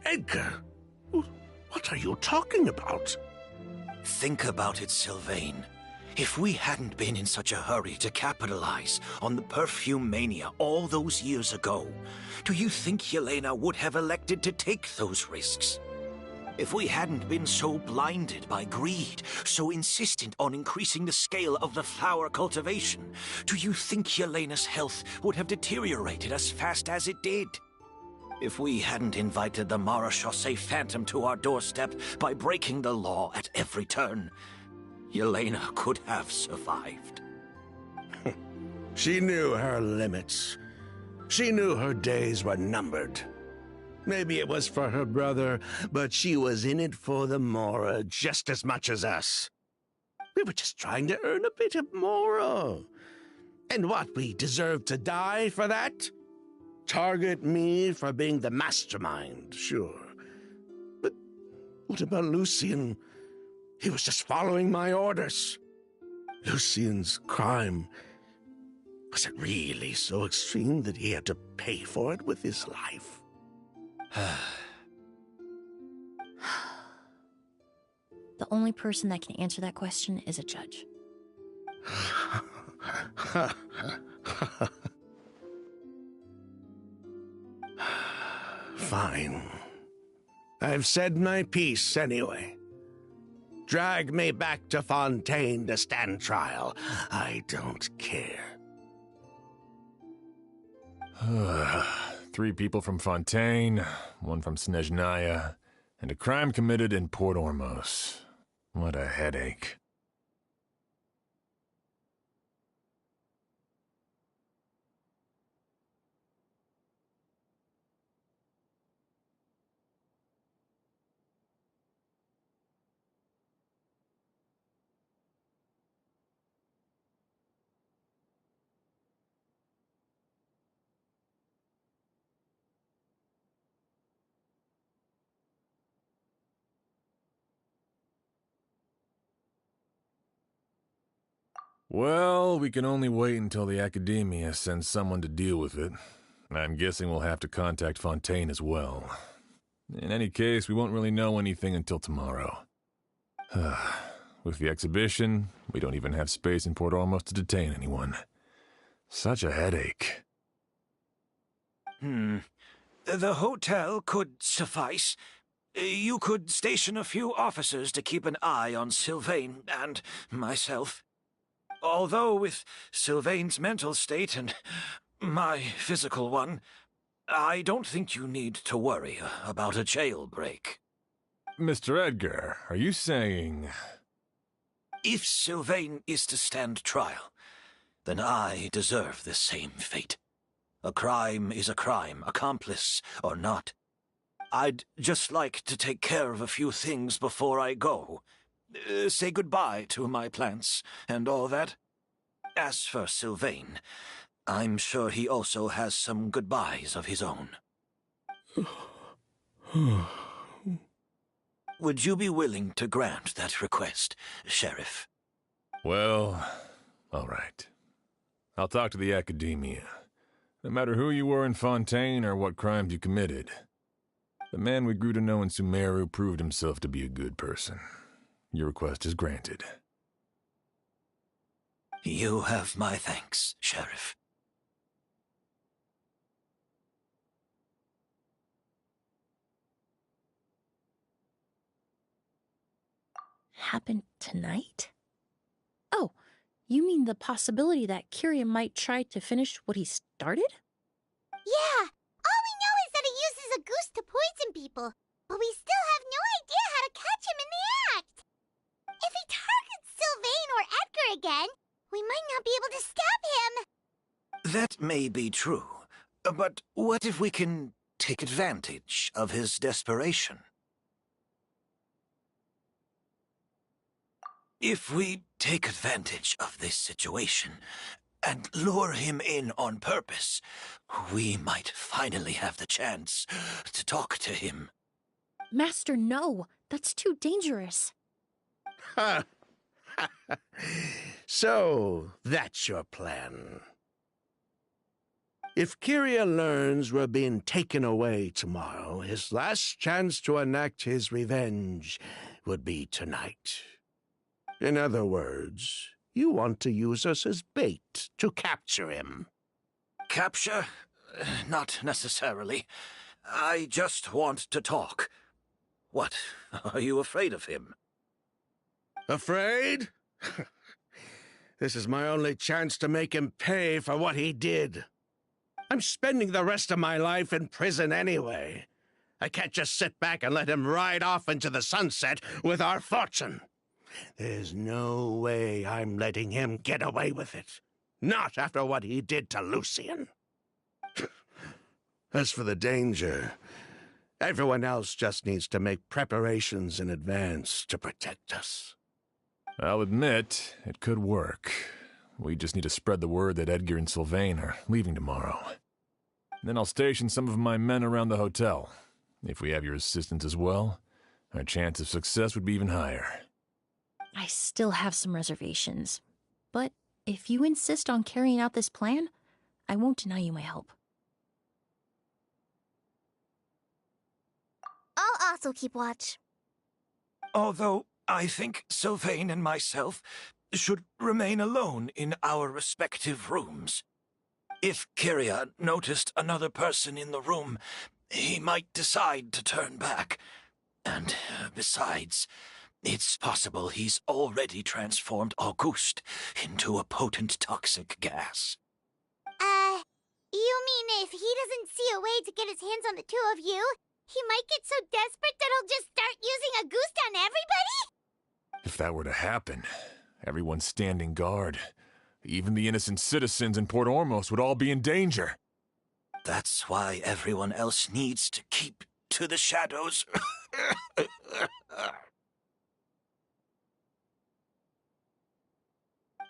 Edgar, what are you talking about? Think about it, Sylvain. If we hadn't been in such a hurry to capitalize on the perfume mania all those years ago, do you think Yelena would have elected to take those risks? If we hadn't been so blinded by greed, so insistent on increasing the scale of the flower cultivation, do you think Yelena's health would have deteriorated as fast as it did? If we hadn't invited the Marechaussee Phantom to our doorstep by breaking the law at every turn, Yelena could have survived. She knew her limits. She knew her days were numbered. Maybe it was for her brother, but she was in it for the Mora just as much as us. We were just trying to earn a bit of Mora. And what, we deserve to die for that? Target me for being the mastermind, sure. But what about Lucien? He was just following my orders. Lucien's crime, was it really so extreme that he had to pay for it with his life? The only person that can answer that question is a judge. Fine. I've said my piece anyway. Drag me back to Fontaine to stand trial. I don't care. 3 people from Fontaine, 1 from Snezhnaya, and a crime committed in Port Ormos. What a headache. Well, we can only wait until the Academia sends someone to deal with it. I'm guessing we'll have to contact Fontaine as well. In any case, we won't really know anything until tomorrow. With the exhibition, we don't even have space in Port Ormos to detain anyone. Such a headache. The hotel could suffice. You could station a few officers to keep an eye on Sylvain and myself. Although with Sylvain's mental state and my physical one, I don't think you need to worry about a jailbreak. Mr. Edgar, are you saying... If Sylvain is to stand trial, then I deserve the same fate. A crime is a crime, accomplice or not. I'd just like to take care of a few things before I go. Say goodbye to my plants and all that. As for Sylvain, I'm sure he also has some goodbyes of his own. Would you be willing to grant that request, Sheriff? Well, all right. I'll talk to the Academia. No matter who you were in Fontaine or what crimes you committed, the man we grew to know in Sumeru proved himself to be a good person. Your request is granted. You have my thanks, Sheriff. Happened tonight? Oh, you mean the possibility that Kiria might try to finish what he started? Yeah, all we know is that he uses a goose to poison people, but we still have no idea how to catch him in the act. If he targets Sylvain or Edgar again, we might not be able to stop him. That may be true, but what if we can take advantage of his desperation? If we take advantage of this situation, and lure him in on purpose, we might finally have the chance to talk to him. Master, no. That's too dangerous. Ha! So, that's your plan. If Kyria learns we're being taken away tomorrow, his last chance to enact his revenge would be tonight. In other words, you want to use us as bait to capture him. Capture? Not necessarily. I just want to talk. What? Are you afraid of him? Afraid? This is my only chance to make him pay for what he did. I'm spending the rest of my life in prison anyway. I can't just sit back and let him ride off into the sunset with our fortune. There's no way I'm letting him get away with it. Not after what he did to Lucian. As for the danger, everyone else just needs to make preparations in advance to protect us. I'll admit, it could work. We just need to spread the word that Edgar and Sylvain are leaving tomorrow. Then I'll station some of my men around the hotel. If we have your assistance as well, our chance of success would be even higher. I still have some reservations. But if you insist on carrying out this plan, I won't deny you my help. I'll also keep watch. Although I think Sylvain and myself should remain alone in our respective rooms. If Kyria noticed another person in the room, he might decide to turn back. And besides, it's possible he's already transformed Auguste into a potent toxic gas. You mean if he doesn't see a way to get his hands on the two of you, he might get so desperate that he'll just start using Auguste on everybody? If that were to happen, everyone standing guard, even the innocent citizens in Port Ormos would all be in danger. That's why everyone else needs to keep to the shadows.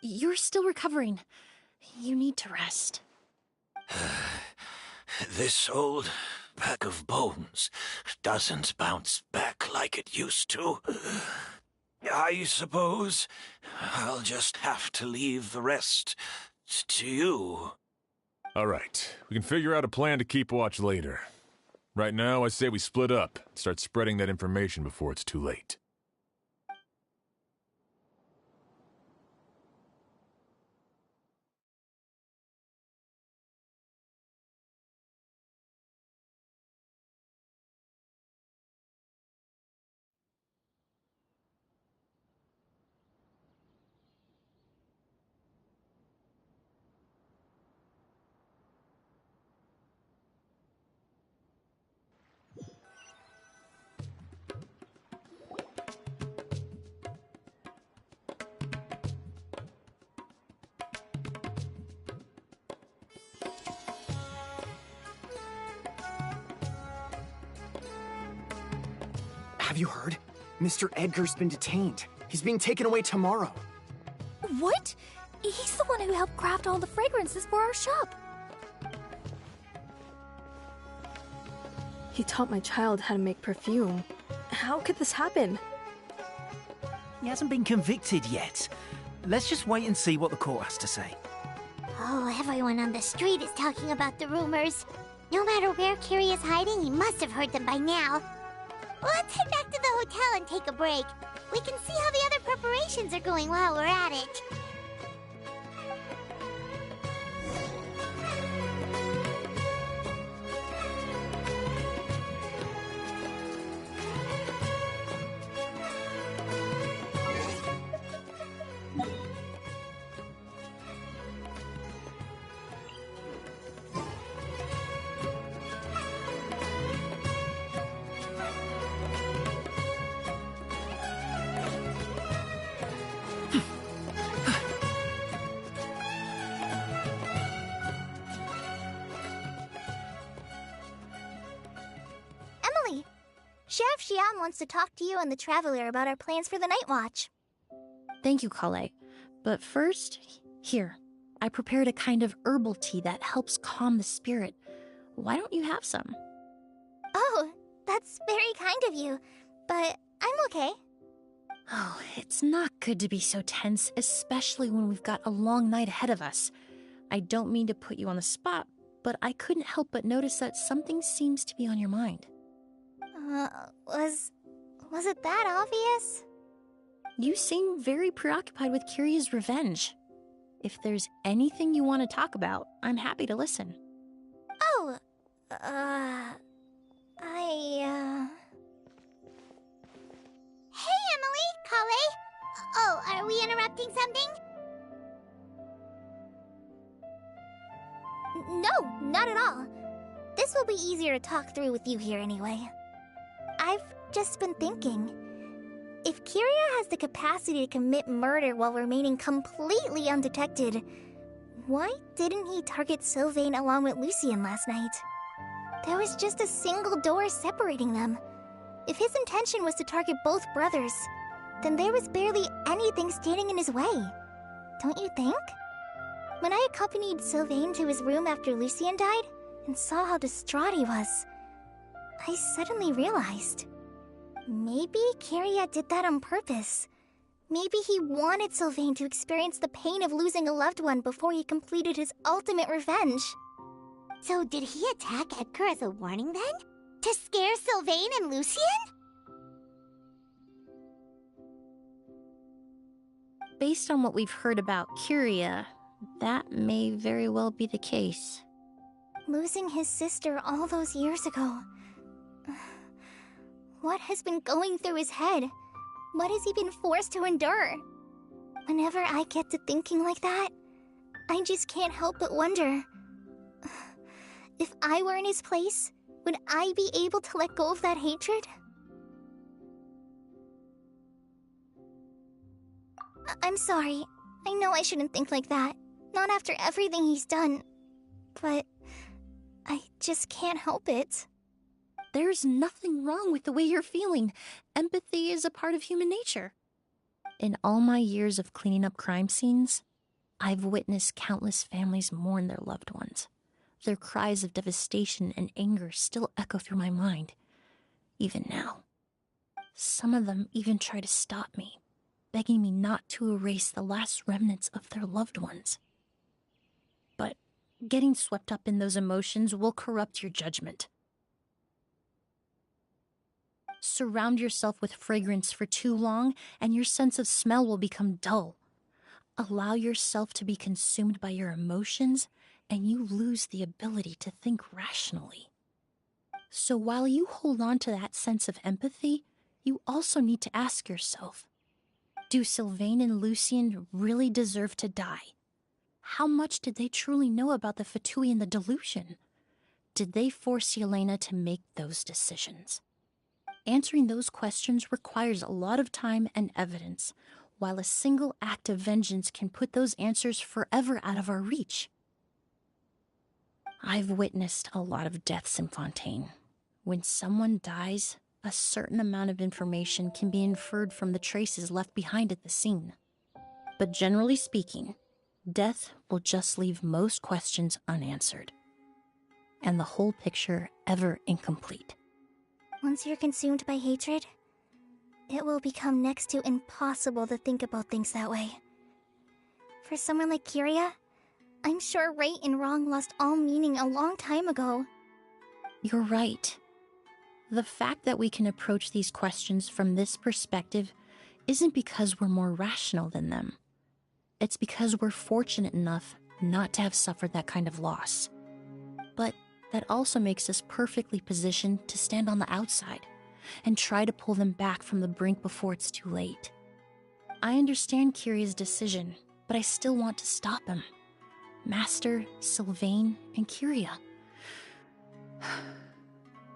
You're still recovering. You need to rest. This old pack of bones doesn't bounce back like it used to. I suppose I'll just have to leave the rest to you. All right, we can figure out a plan to keep watch later. Right now, I say we split up and start spreading that information before it's too late. Have you heard? Mr. Edgar's been detained. He's being taken away tomorrow. What? He's the one who helped craft all the fragrances for our shop. He taught my child how to make perfume. How could this happen? He hasn't been convicted yet. Let's just wait and see what the court has to say. Oh, everyone on the street is talking about the rumors. No matter where Kyria is hiding, he must have heard them by now. Let's head back to the hotel and take a break. We can see how the other preparations are going while we're at it. Emily, Sheriff Xian wants to talk to you and the Traveler about our plans for the Night Watch. Thank you, Kale. But first, here. I prepared a kind of herbal tea that helps calm the spirit. Why don't you have some? Oh, that's very kind of you, but I'm okay. Oh, it's not good to be so tense, especially when we've got a long night ahead of us. I don't mean to put you on the spot, but I couldn't help but notice that something seems to be on your mind. Was it that obvious? You seem very preoccupied with Kiria's revenge. If there's anything you want to talk about, I'm happy to listen. Oh, Hey, Emily, Kale. Oh, are we interrupting something? No, not at all. This will be easier to talk through with you here anyway. I've just been thinking. If Kiria has the capacity to commit murder while remaining completely undetected, why didn't he target Sylvain along with Lucien last night? There was just a single door separating them. If his intention was to target both brothers, then there was barely anything standing in his way. Don't you think? When I accompanied Sylvain to his room after Lucien died, and saw how distraught he was, I suddenly realized. Maybe Kiria did that on purpose. Maybe he wanted Sylvain to experience the pain of losing a loved one before he completed his ultimate revenge. So did he attack Edgar as a warning then? To scare Sylvain and Lucien? Based on what we've heard about Kiria, that may very well be the case. Losing his sister all those years ago. What has been going through his head? What has he been forced to endure? Whenever I get to thinking like that, I just can't help but wonder. If I were in his place, would I be able to let go of that hatred? I'm sorry. I know I shouldn't think like that. Not after everything he's done. But I just can't help it. There's nothing wrong with the way you're feeling. Empathy is a part of human nature. In all my years of cleaning up crime scenes, I've witnessed countless families mourn their loved ones. Their cries of devastation and anger still echo through my mind, even now. Some of them even try to stop me, begging me not to erase the last remnants of their loved ones. But getting swept up in those emotions will corrupt your judgment. Surround yourself with fragrance for too long, and your sense of smell will become dull. Allow yourself to be consumed by your emotions, and you lose the ability to think rationally. So while you hold on to that sense of empathy, you also need to ask yourself, do Sylvain and Lucien really deserve to die? How much did they truly know about the Fatui and the delusion? Did they force Yelena to make those decisions? Answering those questions requires a lot of time and evidence, while a single act of vengeance can put those answers forever out of our reach. I've witnessed a lot of deaths in Fontaine. When someone dies, a certain amount of information can be inferred from the traces left behind at the scene. But generally speaking, death will just leave most questions unanswered, and the whole picture ever incomplete. Once you're consumed by hatred, it will become next to impossible to think about things that way. For someone like Kiria, I'm sure right and wrong lost all meaning a long time ago. You're right. The fact that we can approach these questions from this perspective isn't because we're more rational than them. It's because we're fortunate enough not to have suffered that kind of loss. But that also makes us perfectly positioned to stand on the outside and try to pull them back from the brink before it's too late. I understand Kiria's decision, but I still want to stop him. Master, Sylvain, and Kiria.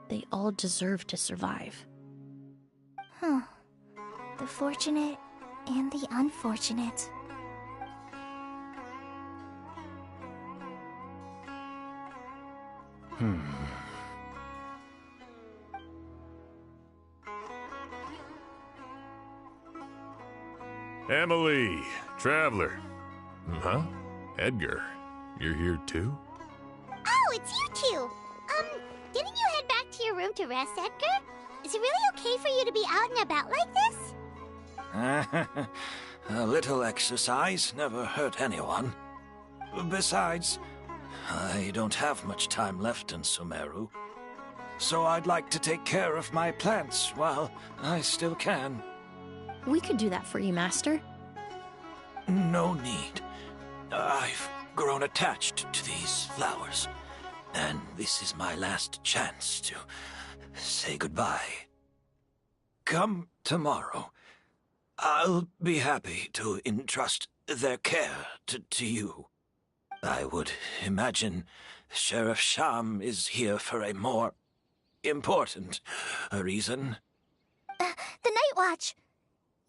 They all deserve to survive. The fortunate and the unfortunate. Emily, Traveler. Huh? Edgar, you're here too? Oh, it's you two! Didn't you head back to your room to rest, Edgar? Is it really okay for you to be out and about like this? A little exercise never hurt anyone. Besides, I don't have much time left in Sumeru. So I'd like to take care of my plants while I still can. We could do that for you, Master. No need. I've grown attached to these flowers, and this is my last chance to say goodbye. Come tomorrow. I'll be happy to entrust their care to you. I would imagine Sheriff Sham is here for a more important reason. The Night Watch!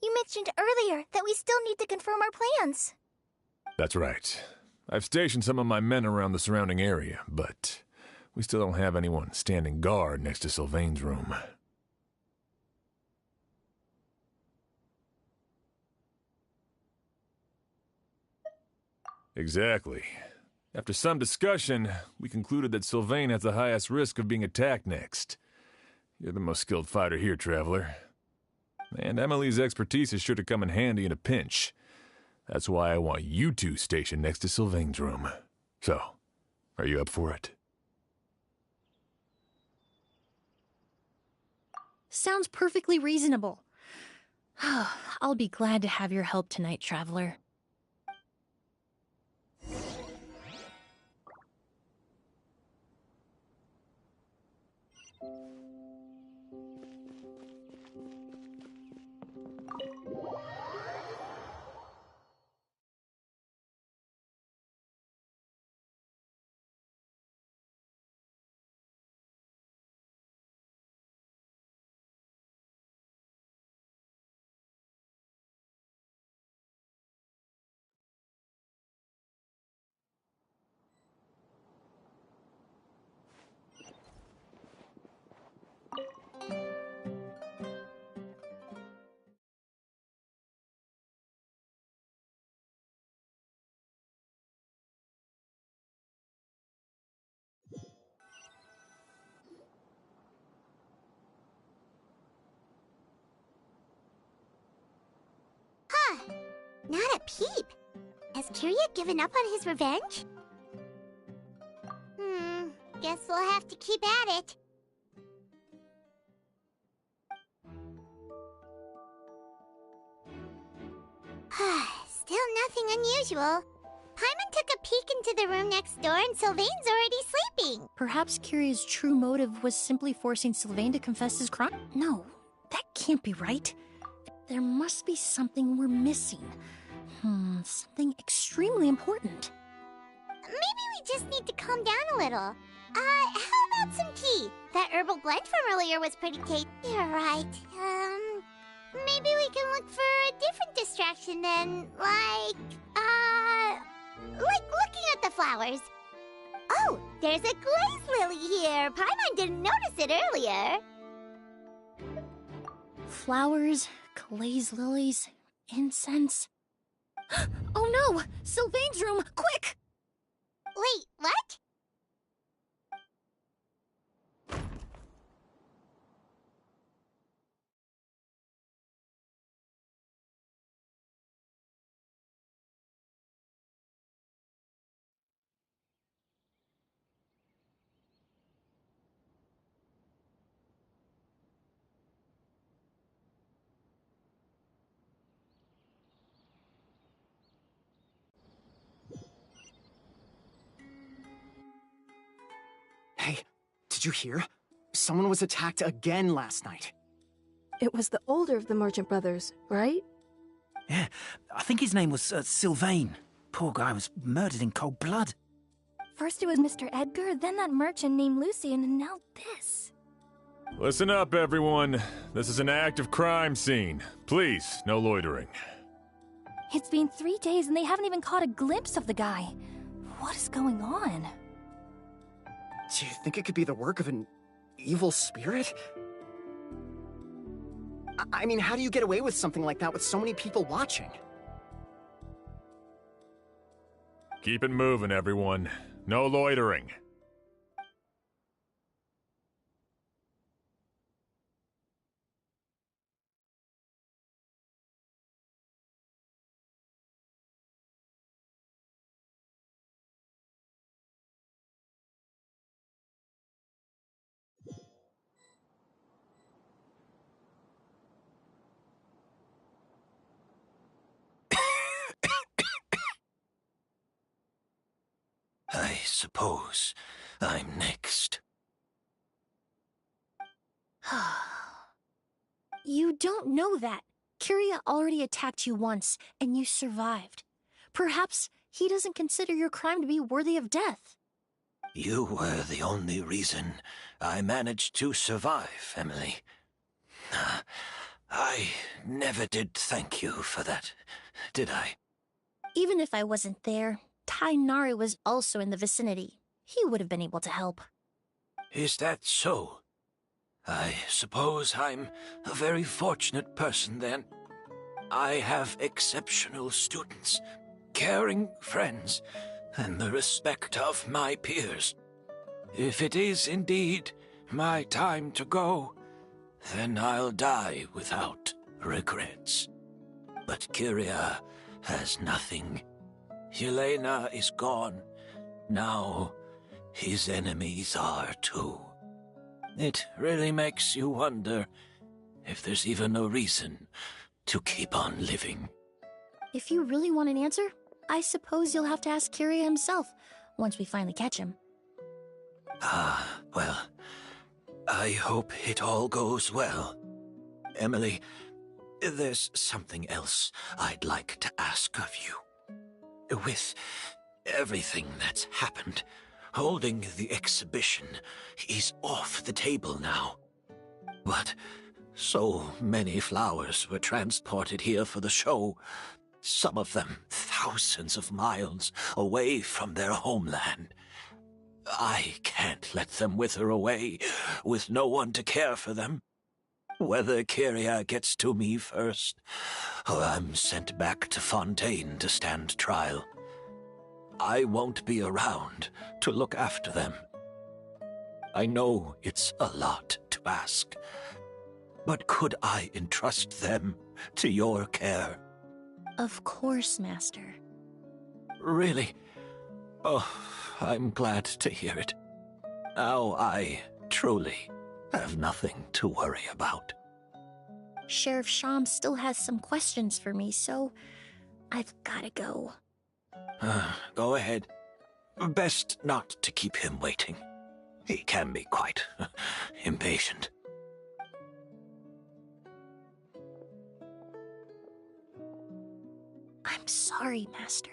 You mentioned earlier that we still need to confirm our plans. That's right. I've stationed some of my men around the surrounding area, but we still don't have anyone standing guard next to Sylvain's room. Exactly. After some discussion, we concluded that Sylvain has the highest risk of being attacked next. You're the most skilled fighter here, Traveler. And Emily's expertise is sure to come in handy in a pinch. That's why I want you two stationed next to Sylvain's room. So, are you up for it? Sounds perfectly reasonable. I'll be glad to have your help tonight, Traveler. Not a peep. Has Kirya given up on his revenge? Guess we'll have to keep at it. Still nothing unusual. Paimon took a peek into the room next door and Sylvain's already sleeping. Perhaps Kirya's true motive was simply forcing Sylvain to confess his crime? No, that can't be right. There must be something we're missing. Something extremely important. Maybe we just need to calm down a little. How about some tea? That herbal blend from earlier was pretty tasty. You're right. Maybe we can look for a different distraction then, like looking at the flowers. Oh, there's a glaze lily here. Paimon didn't notice it earlier. Flowers, glaze lilies, incense. Oh no! Sylvain's room! Quick! Wait, what? Hey, did you hear? Someone was attacked again last night. It was the older of the merchant brothers, right? Yeah, I think his name was Sylvain. Poor guy was murdered in cold blood. First it was Mr. Edgar, then that merchant named Lucian, and now this. Listen up, everyone. This is an active crime scene. Please, no loitering. It's been 3 days and they haven't even caught a glimpse of the guy. What is going on? Do you think it could be the work of an evil spirit? I mean, how do you get away with something like that with so many people watching? Keep it moving, everyone. No loitering. I suppose I'm next. You don't know that. Kyria already attacked you once, and you survived. Perhaps he doesn't consider your crime to be worthy of death. You were the only reason I managed to survive, Emily. I never did thank you for that, did I? Even if I wasn't there, Tainari was also in the vicinity. He would have been able to help. Is that so? I suppose I'm a very fortunate person, then. I have exceptional students, caring friends, and the respect of my peers. If it is indeed my time to go, then I'll die without regrets. But Kyria has nothing. Yelena is gone. Now, his enemies are too. It really makes you wonder if there's even a reason to keep on living. If you really want an answer, I suppose you'll have to ask Kyria himself, once we finally catch him. Well, I hope it all goes well. Emily, there's something else I'd like to ask of you. With everything that's happened, holding the exhibition is off the table now. But so many flowers were transported here for the show, some of them thousands of miles away from their homeland. I can't let them wither away with no one to care for them. Whether Kyria gets to me first, or I'm sent back to Fontaine to stand trial, I won't be around to look after them. I know it's a lot to ask, but could I entrust them to your care? Of course, Master. Really? Oh, I'm glad to hear it. Now I truly have nothing to worry about. Sheriff Sham still has some questions for me, so I've gotta go. Go ahead. Best not to keep him waiting. He can be quite impatient. I'm sorry, Master.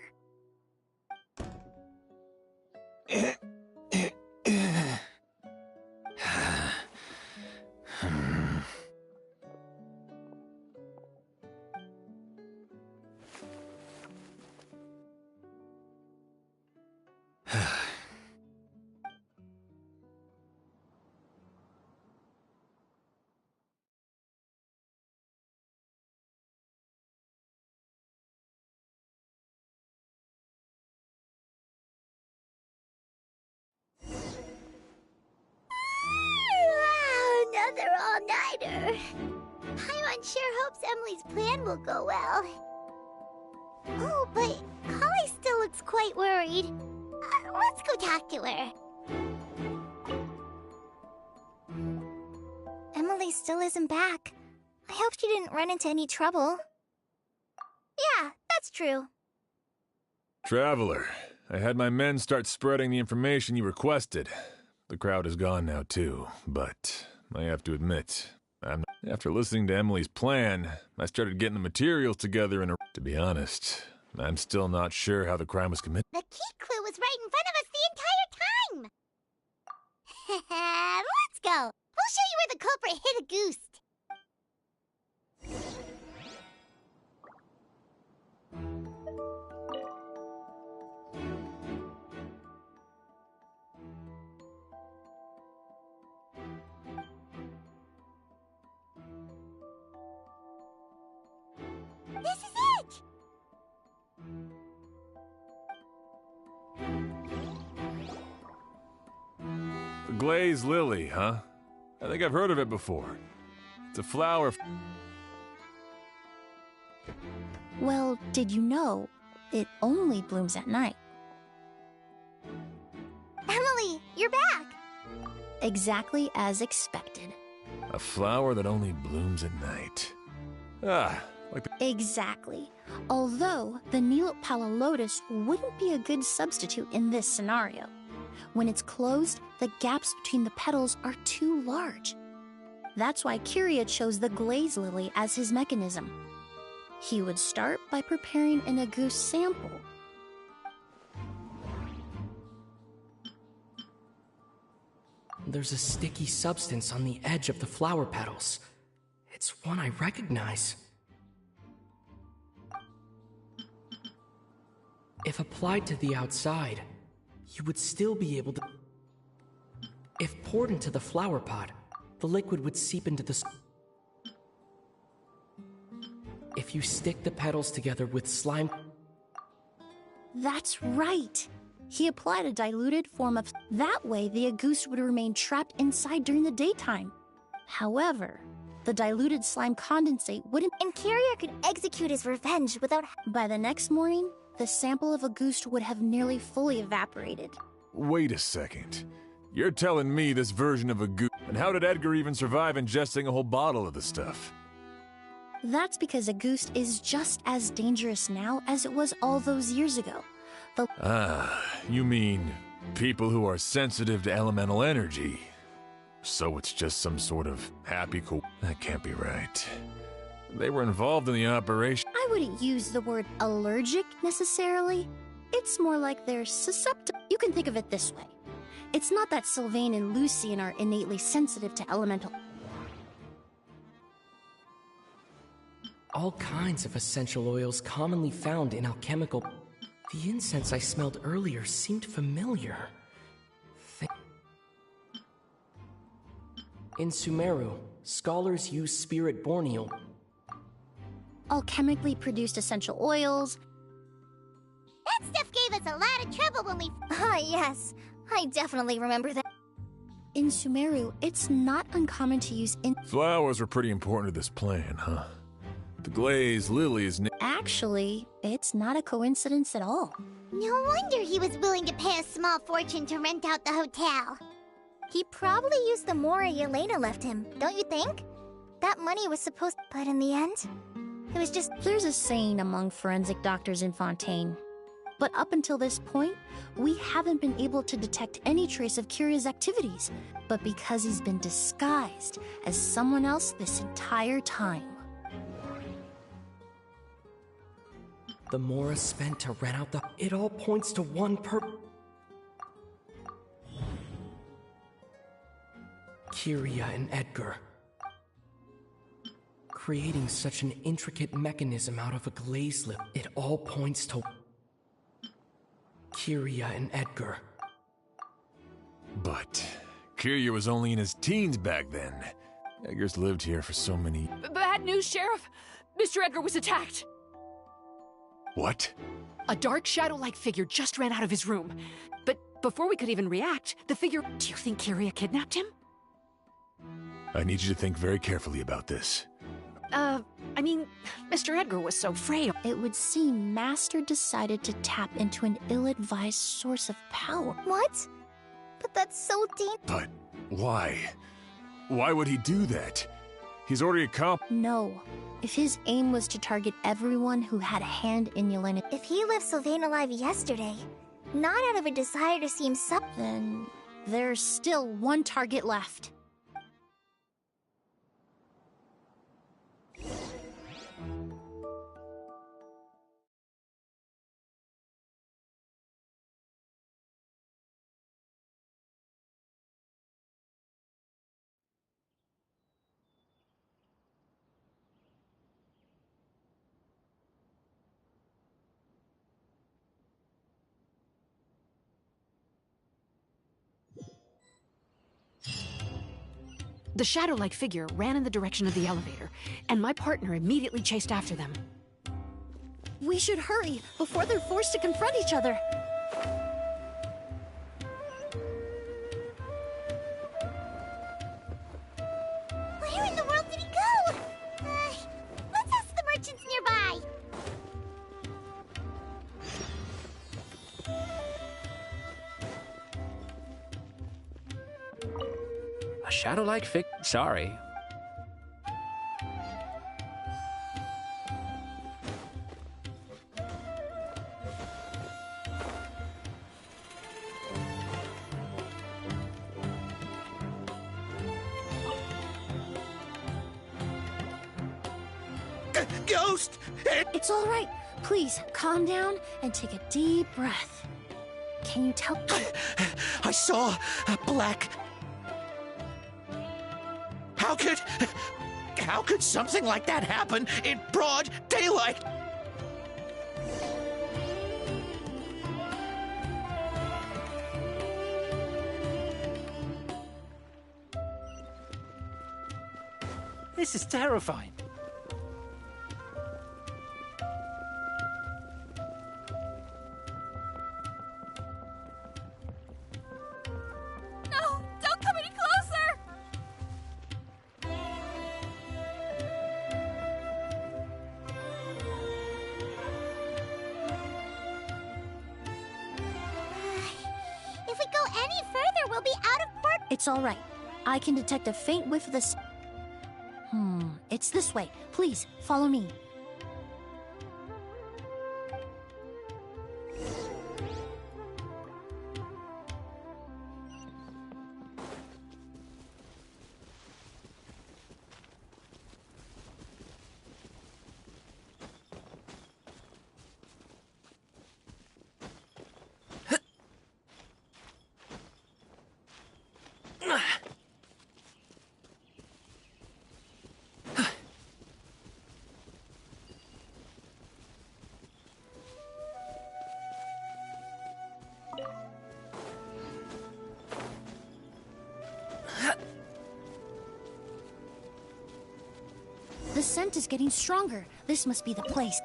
Another all-nighter. Paimon sure hopes Emily's plan will go well. Oh, but Holly still looks quite worried. Let's go talk to her. Emily still isn't back. I hope she didn't run into any trouble. Yeah, that's true. Traveler, I had my men start spreading the information you requested. The crowd is gone now, too, but I have to admit, after listening to Emily's plan, I started getting the materials together in a... To be honest, I'm still not sure how the crime was committed. The key clue was right in front of us the entire time! Let's go! We'll show you where the culprit hid a goose. This is it! The glazed lily, huh? I think I've heard of it before. It's a flower. Well, did you know it only blooms at night? Emily, you're back! Exactly as expected. A flower that only blooms at night. Ah, like the... Exactly. Although the Pala lotus wouldn't be a good substitute in this scenario. When it's closed, the gaps between the petals are too large. That's why Kyria chose the glaze lily as his mechanism. He would start by preparing an agouti sample. There's a sticky substance on the edge of the flower petals. It's one I recognize. If applied to the outside, you would still be able to... If poured into the flower pot, the liquid would seep into the... If you stick the petals together with slime... That's right! He applied a diluted form of... That way, the agouti would remain trapped inside during the daytime. However, the diluted slime condensate wouldn't... And Kyria could execute his revenge without... By the next morning, the sample of agouti would have nearly fully evaporated. Wait a second. You're telling me this version of agouti... And how did Edgar even survive ingesting a whole bottle of the stuff? That's because agouti is just as dangerous now as it was all those years ago. You mean people who are sensitive to elemental energy. So it's just some sort of happy cool... That can't be right. They were involved in the operation. I wouldn't use the word allergic necessarily. It's more like they're susceptible. You can think of it this way. It's not that Sylvain and Lucien are innately sensitive to elemental... All kinds of essential oils commonly found in alchemical... The incense I smelled earlier seemed familiar. In Sumeru, scholars use spirit borneal. Alchemically produced essential oils. That stuff gave us a lot of trouble when we... Ah, yes. I definitely remember that. In Sumeru, it's not uncommon to use Flowers were pretty important to this plan, huh? The glazed lily is... Actually, it's not a coincidence at all. No wonder he was willing to pay a small fortune to rent out the hotel. He probably used the mora Yelena left him, don't you think? That money was supposed... But in the end, it was just... There's a saying among forensic doctors in Fontaine. But up until this point, we haven't been able to detect any trace of Kyria's activities. But because he's been disguised as someone else this entire time. The mora spent to rent out the... It all points to one Kyria and Edgar. Creating such an intricate mechanism out of a glaze lip. It all points to... Kyria and Edgar. But... Kyria was only in his teens back then. Edgar's lived here for so many... Bad news, Sheriff! Mr. Edgar was attacked! What? A dark shadow-like figure just ran out of his room. But before we could even react, the figure... Do you think Kyria kidnapped him? I need you to think very carefully about this. I mean, Mr. Edgar was so frail. It would seem Master decided to tap into an ill-advised source of power. What? But that's so deep. But why? Why would he do that? He's already accomplished... No. If his aim was to target everyone who had a hand in Yelena... If he left Sylvain alive yesterday, not out of a desire to seem then there's still one target left. The shadow-like figure ran in the direction of the elevator, and my partner immediately chased after them. We should hurry before they're forced to confront each other. shadow-like Sorry. Ghost! It's all right. Please, calm down and take a deep breath. Can you tell? I saw a black... How could something like that happen in broad daylight? This is terrifying. No! Don't come any closer! If we go any further, we'll be out of port. It's all right. I can detect a faint whiff of this. It's this way. Please, follow me. The scent is getting stronger. This must be the place.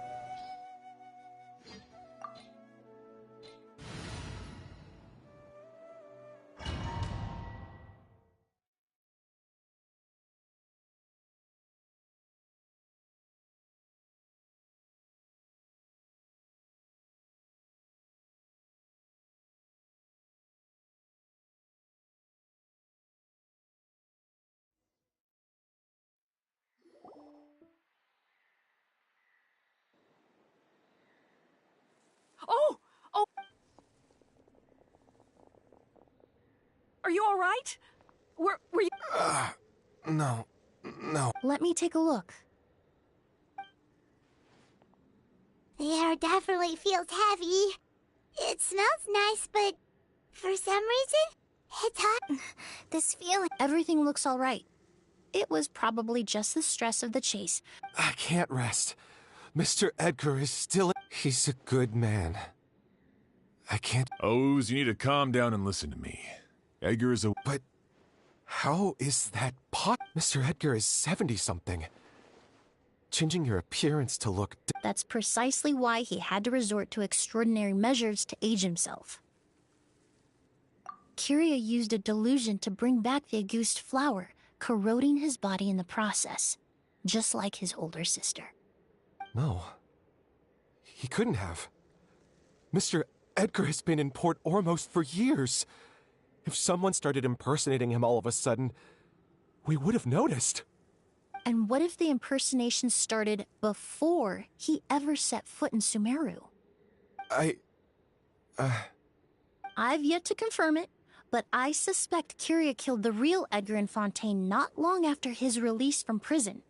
Oh! Are you all right? Were you... No. Let me take a look. The air definitely feels heavy. It smells nice, but for some reason, it's hot. This feeling... Everything looks all right. It was probably just the stress of the chase. I can't rest. Mr. Edgar is still... He's a good man. I can't... Oz, you need to calm down and listen to me. Edgar is a... But how is that Mr. Edgar is 70-something. Changing your appearance to look... That's precisely why he had to resort to extraordinary measures to age himself. Kyria used a delusion to bring back the Auguste flower, corroding his body in the process, just like his older sister. No. He couldn't have. Mr. Edgar has been in Port Ormos for years. If someone started impersonating him all of a sudden, we would have noticed. And what if the impersonation started before he ever set foot in Sumeru? I've yet to confirm it, but I suspect Kyria killed the real Edgar in Fontaine not long after his release from prison.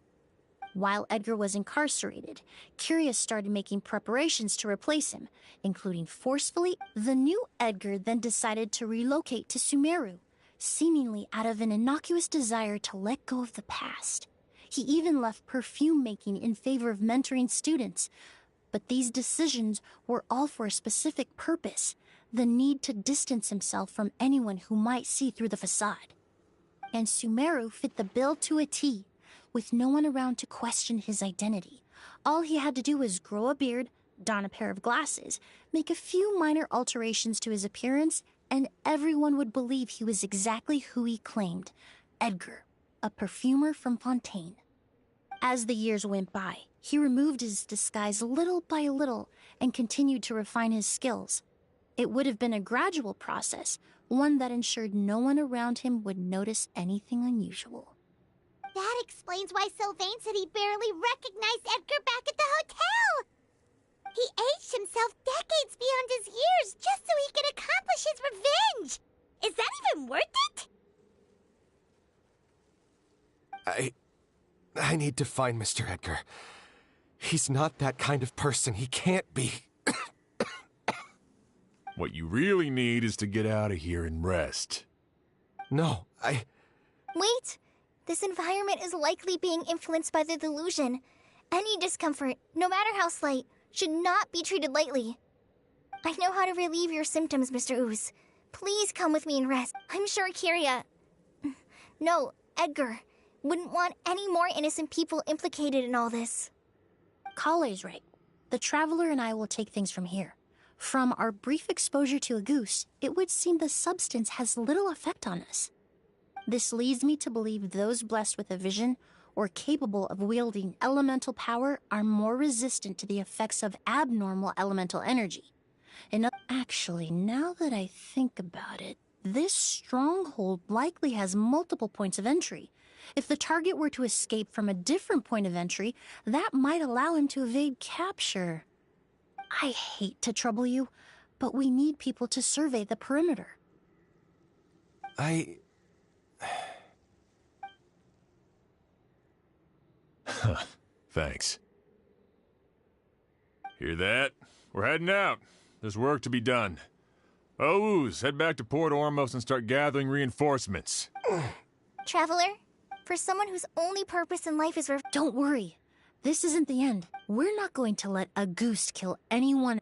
While Edgar was incarcerated, Kyria started making preparations to replace him, including forcefully. The new Edgar then decided to relocate to Sumeru, seemingly out of an innocuous desire to let go of the past. He even left perfume making in favor of mentoring students. But these decisions were all for a specific purpose: the need to distance himself from anyone who might see through the facade. And Sumeru fit the bill to a T. With no one around to question his identity, all he had to do was grow a beard, don a pair of glasses, make a few minor alterations to his appearance, and everyone would believe he was exactly who he claimed: Edgar, a perfumer from Fontaine. As the years went by, he removed his disguise little by little and continued to refine his skills. It would have been a gradual process, one that ensured no one around him would notice anything unusual. That explains why Sylvain said he barely recognized Edgar back at the hotel! He aged himself decades beyond his years just so he could accomplish his revenge! Is that even worth it? I need to find Mr. Edgar. He's not that kind of person. He can't be. What you really need is to get out of here and rest. No, Wait! This environment is likely being influenced by the delusion. Any discomfort, no matter how slight, should not be treated lightly. I know how to relieve your symptoms, Mr. Ooze. Please come with me and rest. I'm sure Kiria... No, Edgar wouldn't want any more innocent people implicated in all this. Kale's right. The Traveler and I will take things from here. From our brief exposure to a goose, it would seem the substance has little effect on us. This leads me to believe those blessed with a vision or capable of wielding elemental power are more resistant to the effects of abnormal elemental energy. Actually, now that I think about it, this stronghold likely has multiple points of entry. If the target were to escape from a different point of entry, that might allow him to evade capture. I hate to trouble you, but we need people to survey the perimeter. Thanks. Hear that? We're heading out. There's work to be done. Ooze, head back to Port Ormos and start gathering reinforcements. Traveler, for someone whose only purpose in life is Don't worry. This isn't the end. We're not going to let a goose kill anyone.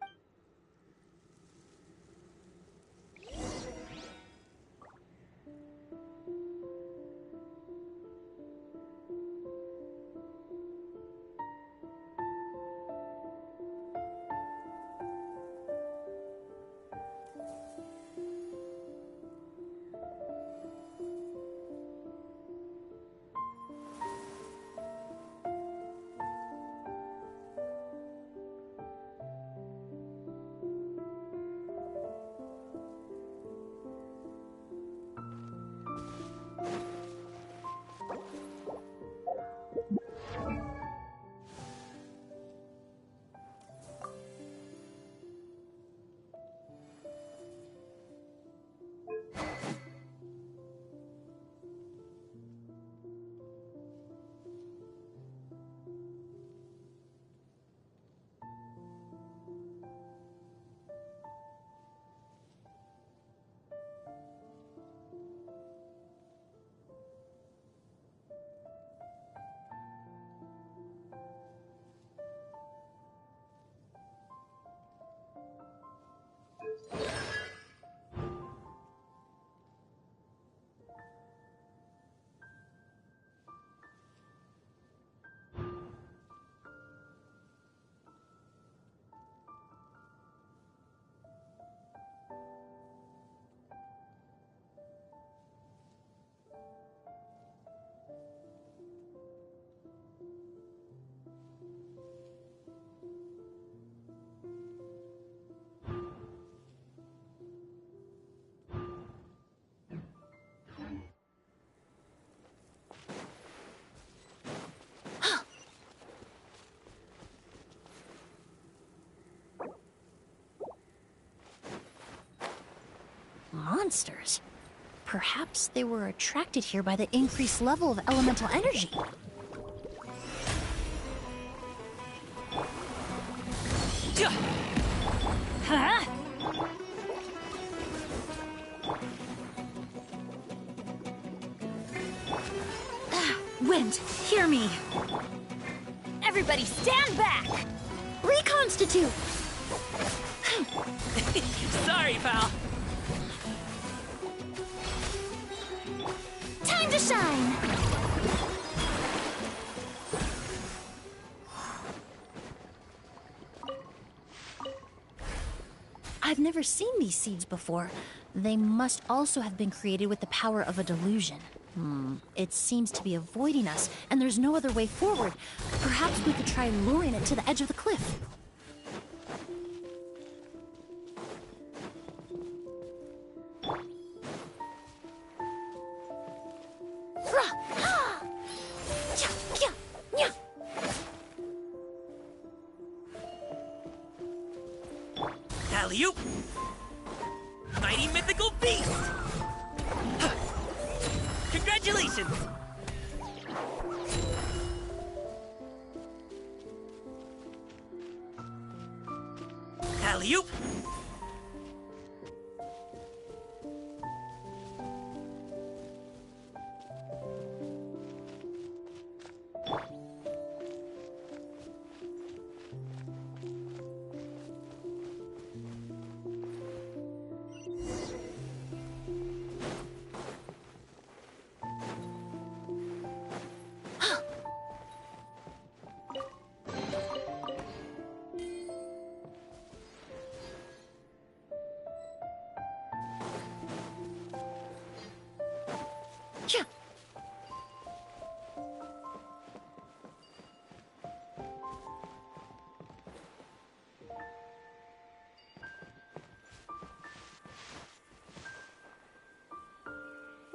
Monsters. Perhaps they were attracted here by the increased level of elemental energy. Huh? Wind, hear me. Everybody stand back! Reconstitute! Sorry, pal. Time to shine! I've never seen these seeds before. They must also have been created with the power of a delusion. It seems to be avoiding us, and there's no other way forward. Perhaps we could try luring it to the edge of the cliff. Alley-oop! Mighty mythical beast! Congratulations! Alley-oop!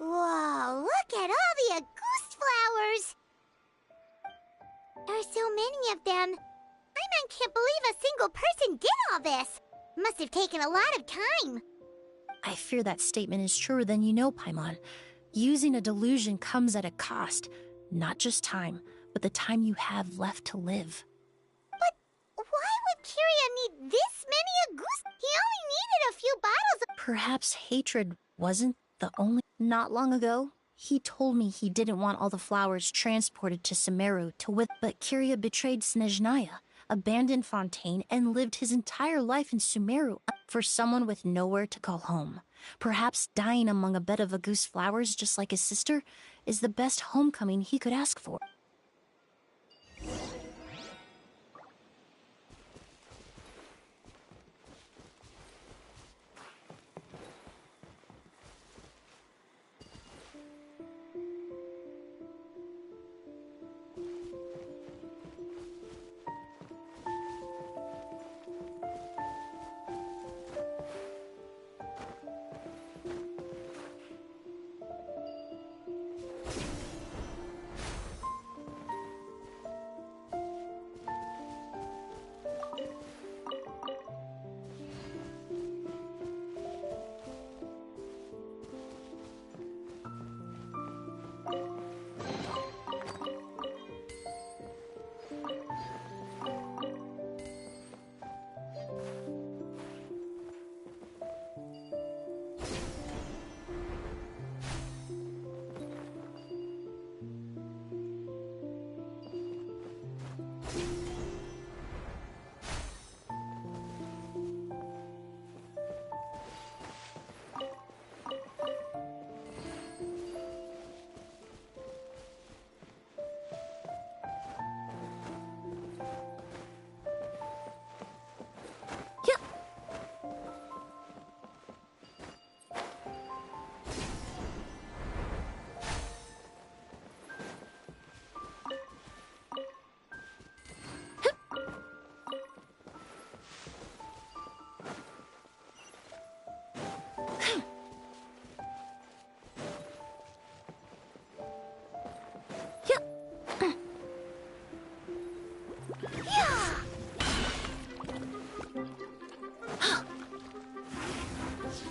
Whoa, look at all the Auguste flowers! There are so many of them. I can't believe a single person did all this. Must have taken a lot of time. I fear that statement is truer than you know, Paimon. Using a delusion comes at a cost. Not just time, but the time you have left to live. But why would Kiria need this many Auguste? He only needed a few bottles of— Perhaps hatred wasn't the only— Not long ago, he told me he didn't want all the flowers transported to Sumeru to with— But Kiria betrayed Snezhnaya, abandoned Fontaine, and lived his entire life in Sumeru for someone with nowhere to call home. Perhaps dying among a bed of Auguste flowers just like his sister is the best homecoming he could ask for.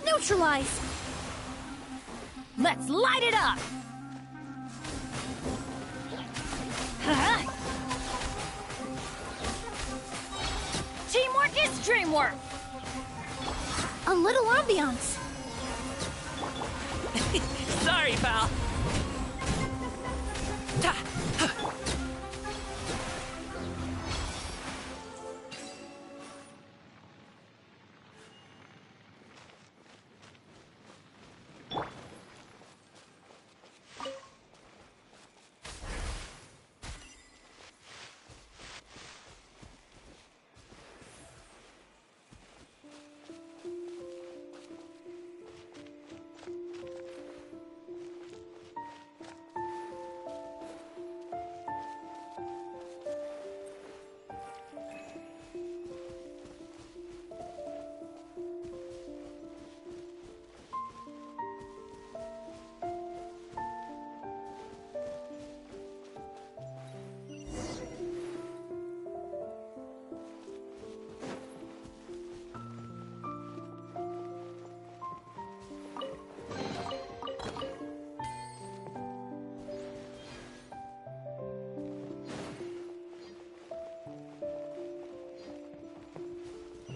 Neutralize! Let's light it up! Teamwork is dreamwork! A little ambiance. Sorry, pal.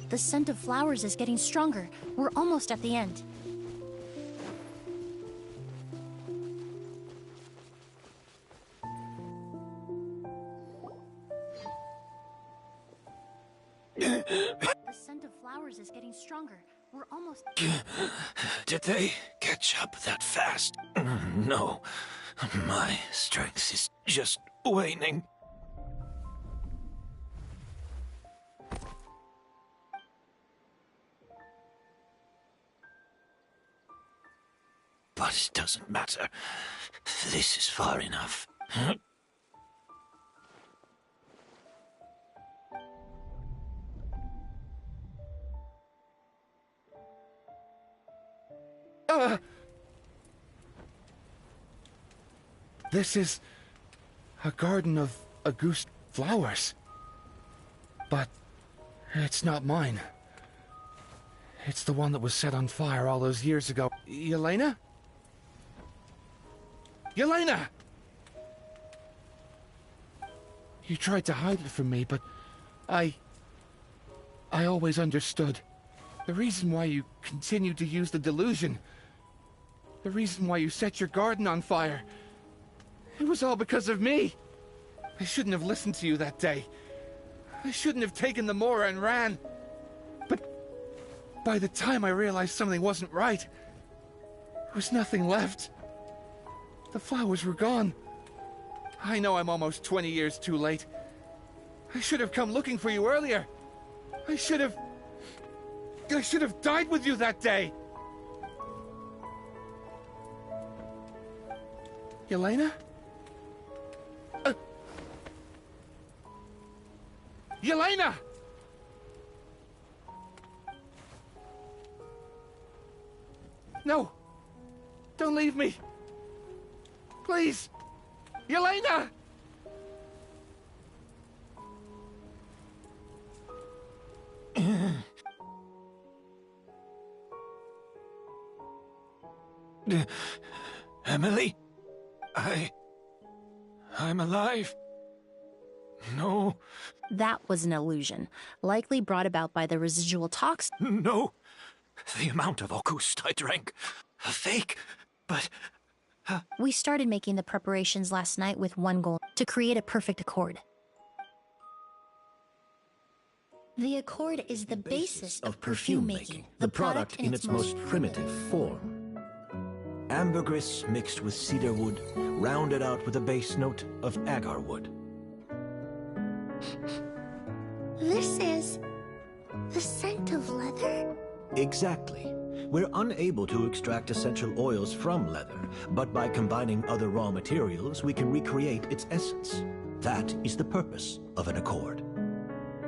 The scent of flowers is getting stronger. We're almost at the end. The scent of flowers is getting stronger. We're almost... Did they catch up that fast? No. My strength is just waning. But it doesn't matter. This is far enough. This is a garden of Auguste flowers. But it's not mine. It's the one that was set on fire all those years ago. Yelena? Yelena! You tried to hide it from me, but I always understood. The reason why you continued to use the delusion, the reason why you set your garden on fire, it was all because of me. I shouldn't have listened to you that day. I shouldn't have taken the Mora and ran. But by the time I realized something wasn't right, there was nothing left. The flowers were gone. I know I'm almost 20 years too late. I should have come looking for you earlier. I should have died with you that day. Yelena? Yelena! No! Don't leave me! Please! Yelena! Emily? I'm alive. No. That was an illusion, likely brought about by the residual toxin. No. The amount of Auguste I drank. A fake. But... We started making the preparations last night with one goal, to create a perfect accord. The accord is the basis of perfume making, the product in its most primitive form. Ambergris mixed with cedarwood, rounded out with a base note of agarwood. This is the scent of leather? Exactly. We're unable to extract essential oils from leather, but by combining other raw materials, we can recreate its essence. That is the purpose of an accord.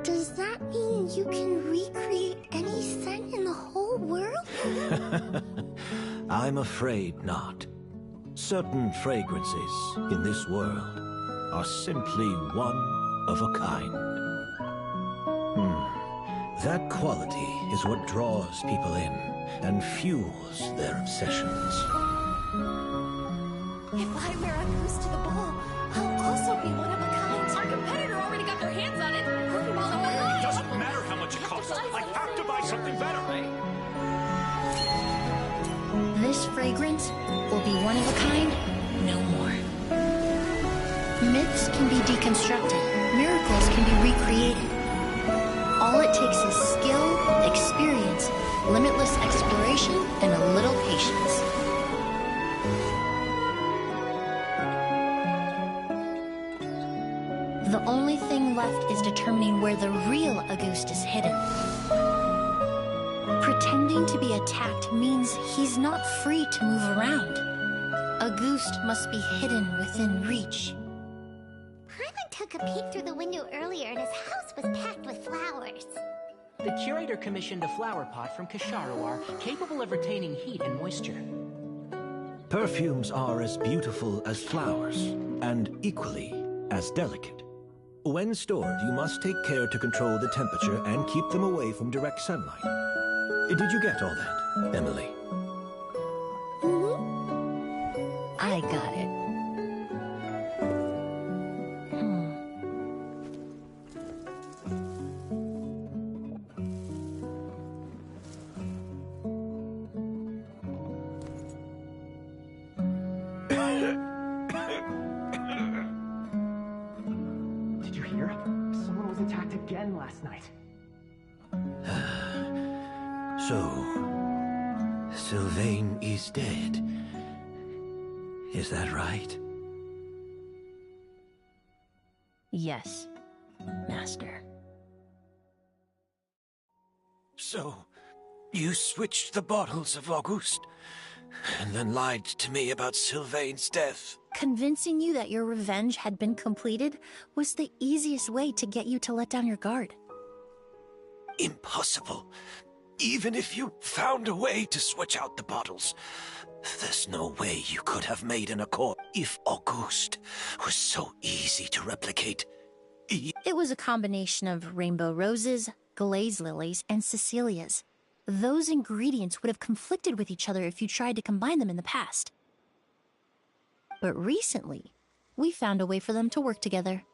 Does that mean you can recreate any scent in the whole world? I'm afraid not. Certain fragrances in this world are simply one of a kind. That quality is what draws people in and fuels their obsessions. If I wear a goose to the ball, I'll also be one of a kind. Our competitor already got their hands on it. It doesn't matter how much it costs. I have to buy something better. This fragrance will be one of a kind, no more. Myths can be deconstructed. Miracles can be recreated. All it takes is skill, experience, limitless exploration, and a little patience. The only thing left is determining where the real Auguste is hidden. Pretending to be attacked means he's not free to move around. Auguste must be hidden within reach. Paimon took a peek through the window earlier and his house was packed with flowers. The curator commissioned a flower pot from Kasharawar, capable of retaining heat and moisture. Perfumes are as beautiful as flowers, and equally as delicate. When stored, you must take care to control the temperature and keep them away from direct sunlight. Did you get all that, Emily? I got it. Everyone was attacked again last night. So, Sylvain is dead. Is that right? Yes, Master. So, you switched the bottles of Auguste, and then lied to me about Sylvain's death. Convincing you that your revenge had been completed was the easiest way to get you to let down your guard. Impossible. Even if you found a way to switch out the bottles, there's no way you could have made an accord. If Auguste was so easy to replicate. It was a combination of rainbow roses, glaze lilies, and Cecilias. Those ingredients would have conflicted with each other if you tried to combine them in the past. But recently, we found a way for them to work together.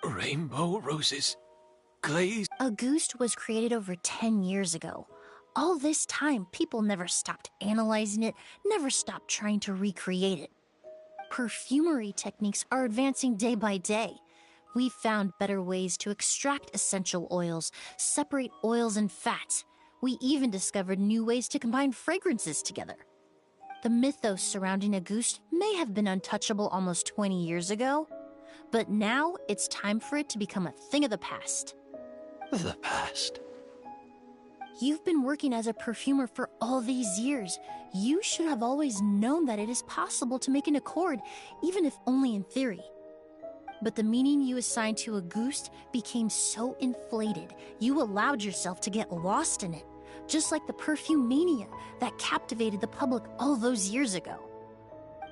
Rainbow roses? Glaze? Auguste was created over 10 years ago. All this time, people never stopped analyzing it, never stopped trying to recreate it. Perfumery techniques are advancing day by day. We've found better ways to extract essential oils, separate oils and fats. We even discovered new ways to combine fragrances together. The mythos surrounding Auguste may have been untouchable almost 20 years ago, but now it's time for it to become a thing of the past. The past? You've been working as a perfumer for all these years. You should have always known that it is possible to make an accord, even if only in theory. But the meaning you assigned to Auguste became so inflated, you allowed yourself to get lost in it, just like the perfume mania that captivated the public all those years ago.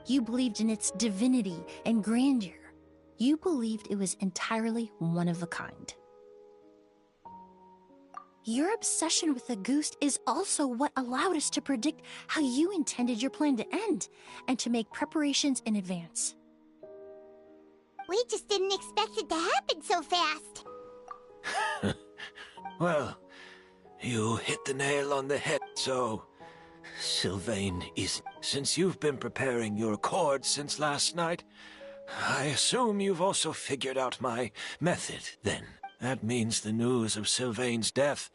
You believed in its divinity and grandeur. You believed it was entirely one of a kind. Your obsession with Auguste is also what allowed us to predict how you intended your plan to end, and to make preparations in advance. We just didn't expect it to happen so fast. Well, you hit the nail on the head, so... Sylvain is... Since you've been preparing your accord since last night, I assume you've also figured out my method, then. That means the news of Sylvain's death.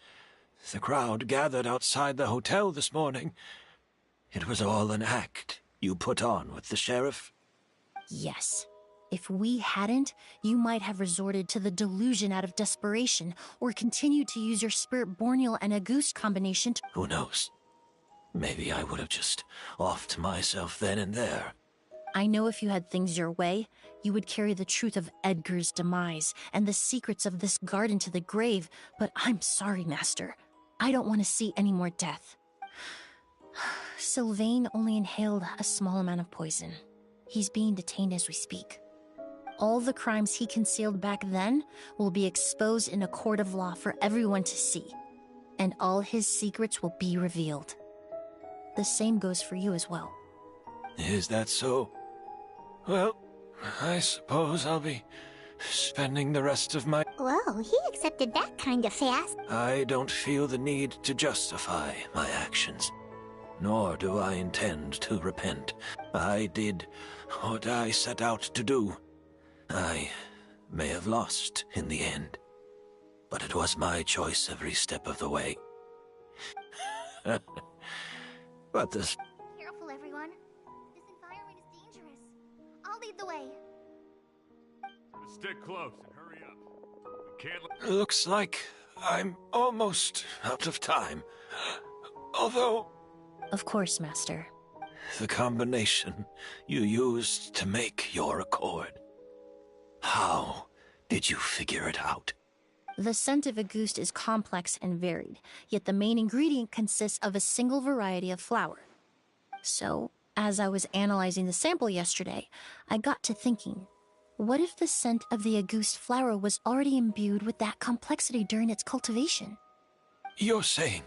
The crowd gathered outside the hotel this morning. It was all an act you put on with the sheriff? Yes. If we hadn't, you might have resorted to the delusion out of desperation, or continued to use your Spirit Borneal and Auguste combination to— Who knows? Maybe I would have just offed myself then and there. I know if you had things your way, you would carry the truth of Edgar's demise and the secrets of this garden to the grave, but I'm sorry, Master. I don't want to see any more death. Sylvain only inhaled a small amount of poison. He's being detained as we speak. All the crimes he concealed back then will be exposed in a court of law for everyone to see, and all his secrets will be revealed. The same goes for you as well. Is that so? Well, I suppose I'll be spending the rest of my... Whoa, he accepted that kind of fast. I don't feel the need to justify my actions, nor do I intend to repent. I did what I set out to do. I may have lost in the end, but it was my choice every step of the way. But this... Careful, everyone. This environment is dangerous. I'll lead the way. Stick close and hurry up. We can't... Looks like I'm almost out of time. Although... Of course, Master. The combination you used to make your accord. How did you figure it out? The scent of Auguste is complex and varied, yet the main ingredient consists of a single variety of flower. So, as I was analyzing the sample yesterday, I got to thinking, what if the scent of the Auguste flower was already imbued with that complexity during its cultivation? You're saying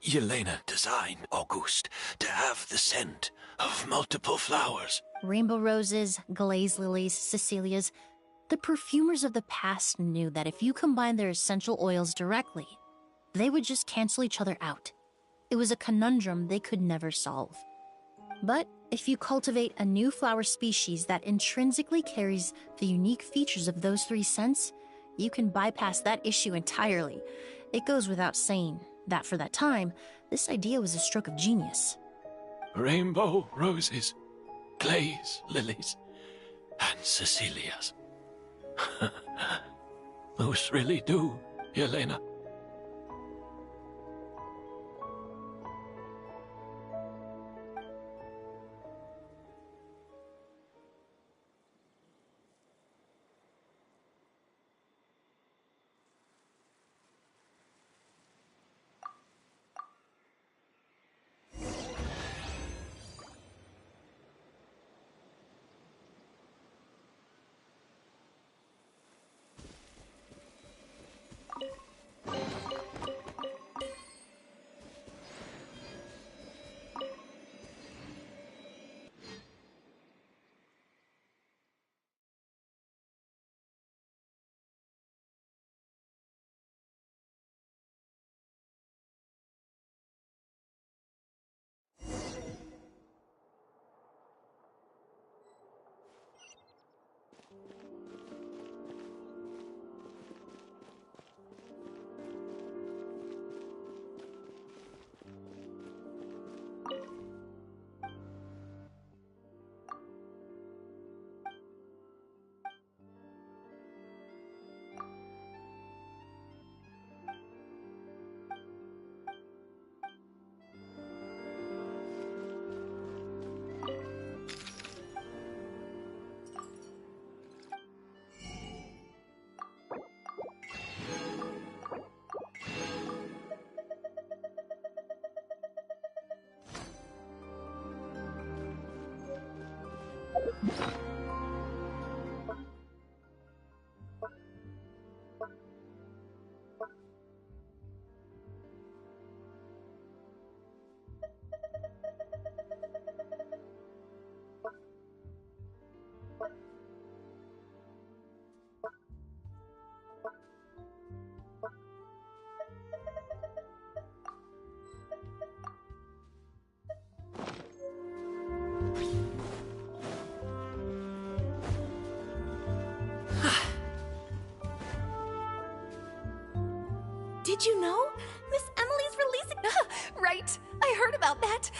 Yelena designed Auguste to have the scent of multiple flowers? Rainbow roses, glaze lilies, Cecilias. The perfumers of the past knew that if you combined their essential oils directly, they would just cancel each other out. It was a conundrum they could never solve. But If you cultivate a new flower species that intrinsically carries the unique features of those 3 scents, you can bypass that issue entirely. It goes without saying that for that time, this idea was a stroke of genius. Rainbow roses, glaze lilies, and Cecilias. Those really do, Yelena. Did you know? Miss Emily's releasing... Right, I heard about that.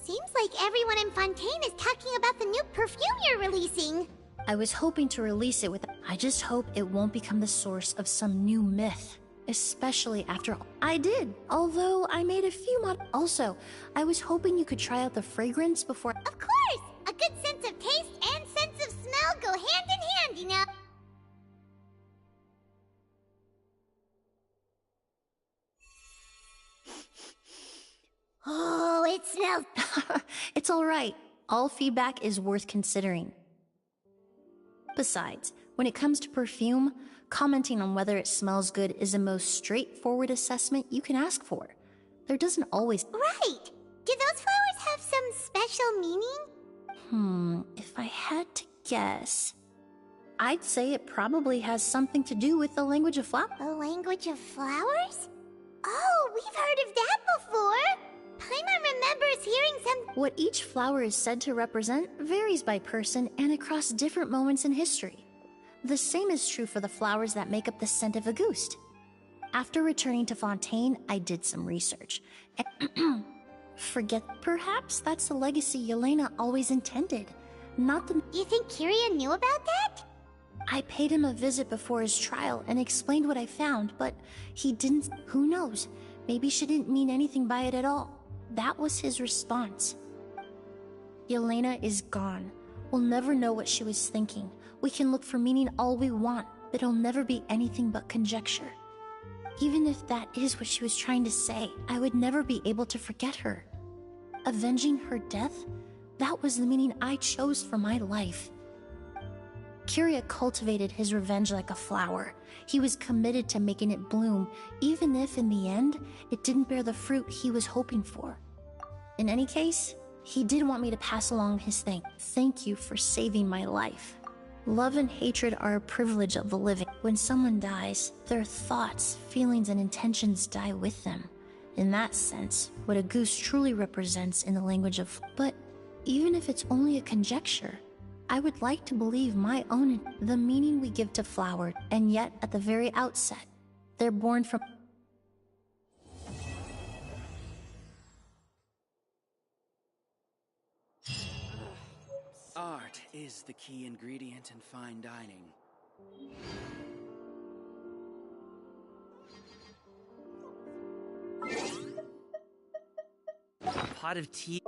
Seems like everyone in Fontaine is talking about the new perfume you're releasing. I was hoping to release it with... I just hope it won't become the source of some new myth. Especially after... I did, although I made a few Also, I was hoping you could try out the fragrance before... Of course! A good sense of taste and sense of smell go hand in hand, you know? Oh, it smells... It's alright. All feedback is worth considering. Besides, when it comes to perfume, commenting on whether it smells good is the most straightforward assessment you can ask for. There doesn't always... Right! Do those flowers have some special meaning? If I had to guess... I'd say it probably has something to do with the language of flowers. The language of flowers? Oh, we've heard of that before! Paimon remembers hearing some... What each flower is said to represent varies by person and across different moments in history. The same is true for the flowers that make up the scent of Auguste. After returning to Fontaine, I did some research. Forget, perhaps that's the legacy Yelena always intended, not the... You think Kiria knew about that? I paid him a visit before his trial and explained what I found, but he didn't... Who knows? Maybe she didn't mean anything by it at all. That was his response. Yelena is gone. We'll never know what she was thinking. We can look for meaning all we want, but it'll never be anything but conjecture. Even if that is what she was trying to say, I would never be able to forget her. Avenging her death? That was the meaning I chose for my life. Kiria cultivated his revenge like a flower. He was committed to making it bloom, even if in the end, it didn't bear the fruit he was hoping for. In any case, he did want me to pass along his thank you for saving my life. Love and hatred are a privilege of the living. When someone dies, their thoughts, feelings, and intentions die with them. in that sense, what a goose truly represents in the language of. But even if it's only a conjecture, I would like to believe my own the meaning we give to flower, and yet at the very outset, they're born from. Art is the key ingredient in fine dining. A pot of tea.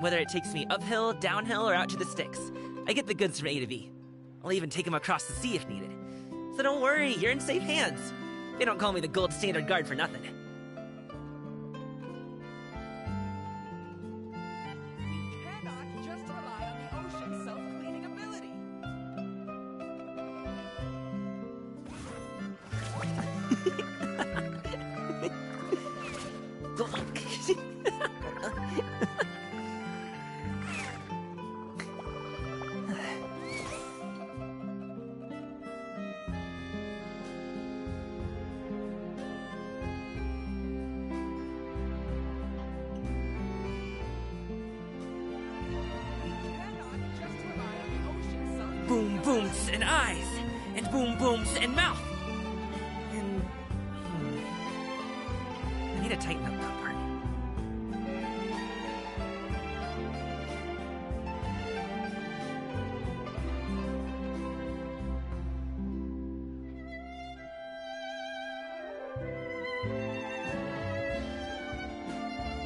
Whether it takes me uphill, downhill, or out to the sticks, I get the goods from A to B. I'll even take them across the sea if needed. So don't worry, you're in safe hands. They don't call me the gold standard guard for nothing. Boom booms and eyes, and boom booms and mouth. And I need to tighten up that part.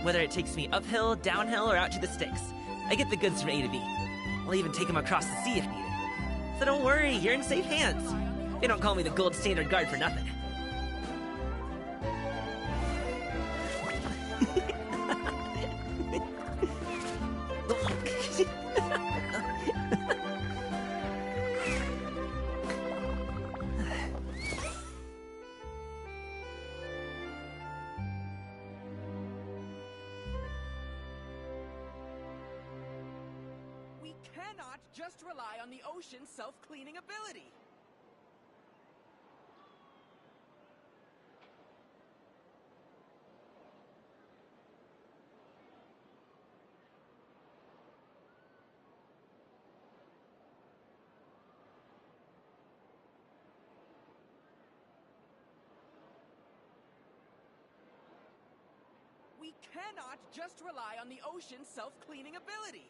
Whether it takes me uphill, downhill, or out to the sticks, I get the goods from A to B. I'll even take them across the sea if needed. So don't worry, you're in safe hands. They don't call me the gold standard guard for nothing. cannot just rely on the ocean's self-cleaning ability. We cannot just rely on the ocean's self-cleaning ability.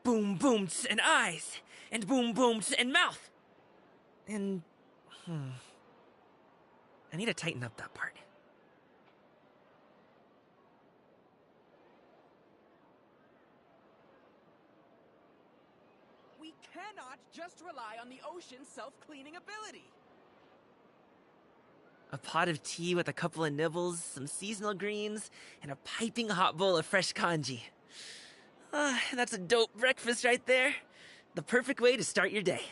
Boom booms and eyes, and boom booms and mouth. And, I need to tighten up that part. We cannot just rely on the ocean's self-cleaning ability. A pot of tea with a couple of nibbles, some seasonal greens, and a piping hot bowl of fresh congee. That's a dope breakfast right there. The perfect way to start your day.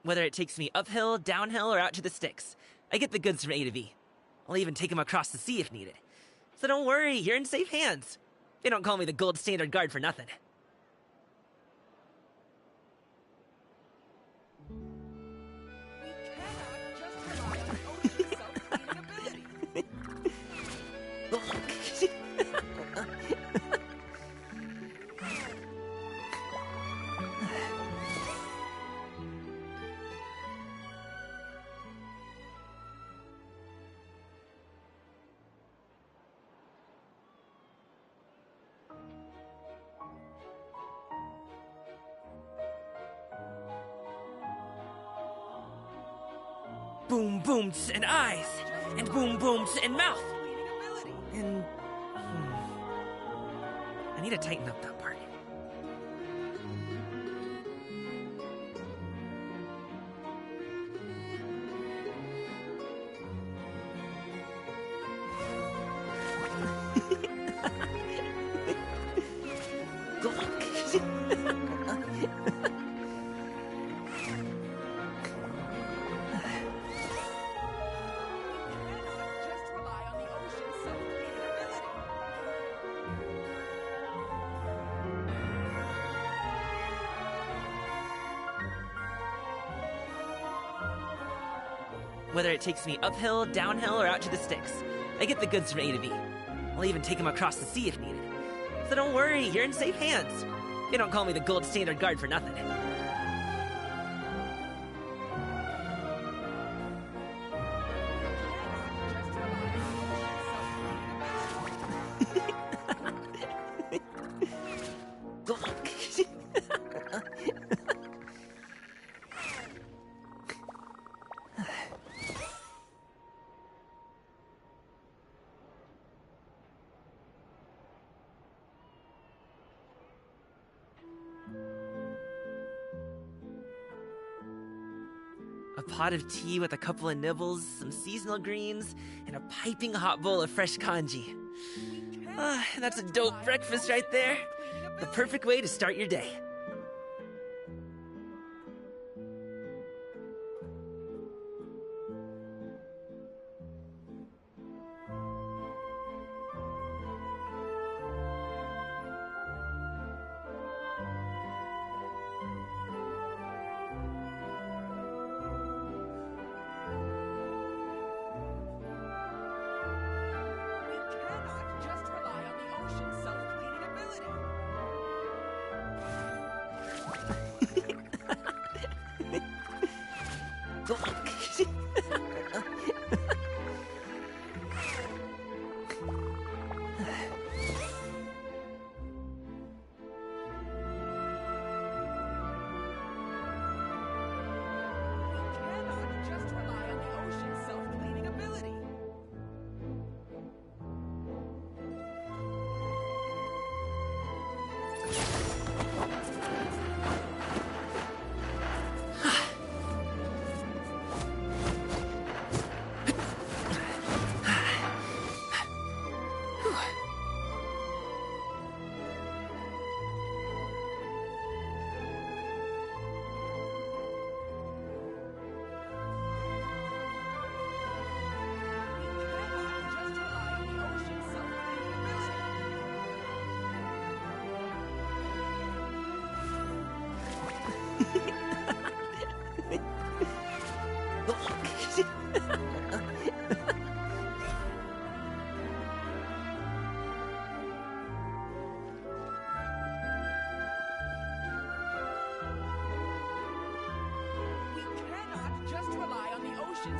Whether it takes me uphill, downhill, or out to the sticks, I get the goods from A to B. I'll even take them across the sea if needed. So don't worry, you're in safe hands. They don't call me the gold standard guard for nothing. Boom booms and eyes, and boom booms and mouth. And, I need to tighten up that part. Whether it takes me uphill, downhill, or out to the sticks, I get the goods from A to B. I'll even take them across the sea if needed. So don't worry, you're in safe hands. They don't call me the gold standard guard for nothing. A pot of tea with a couple of nibbles, some seasonal greens, and a piping hot bowl of fresh kanji. That's a dope breakfast right there. The perfect way to start your day.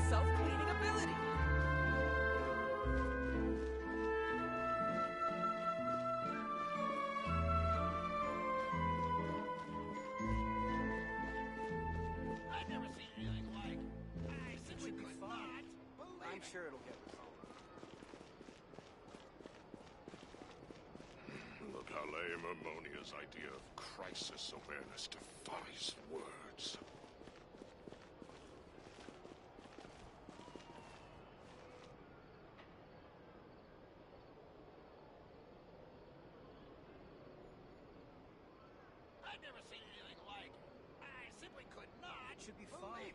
Self-cleaning ability. I've never seen anything like. I simply could not. I'm sure it'll get resolved. The Palais Mermonia's idea of crisis awareness defies words. I've never seen anything like. I simply could not. Should be fine.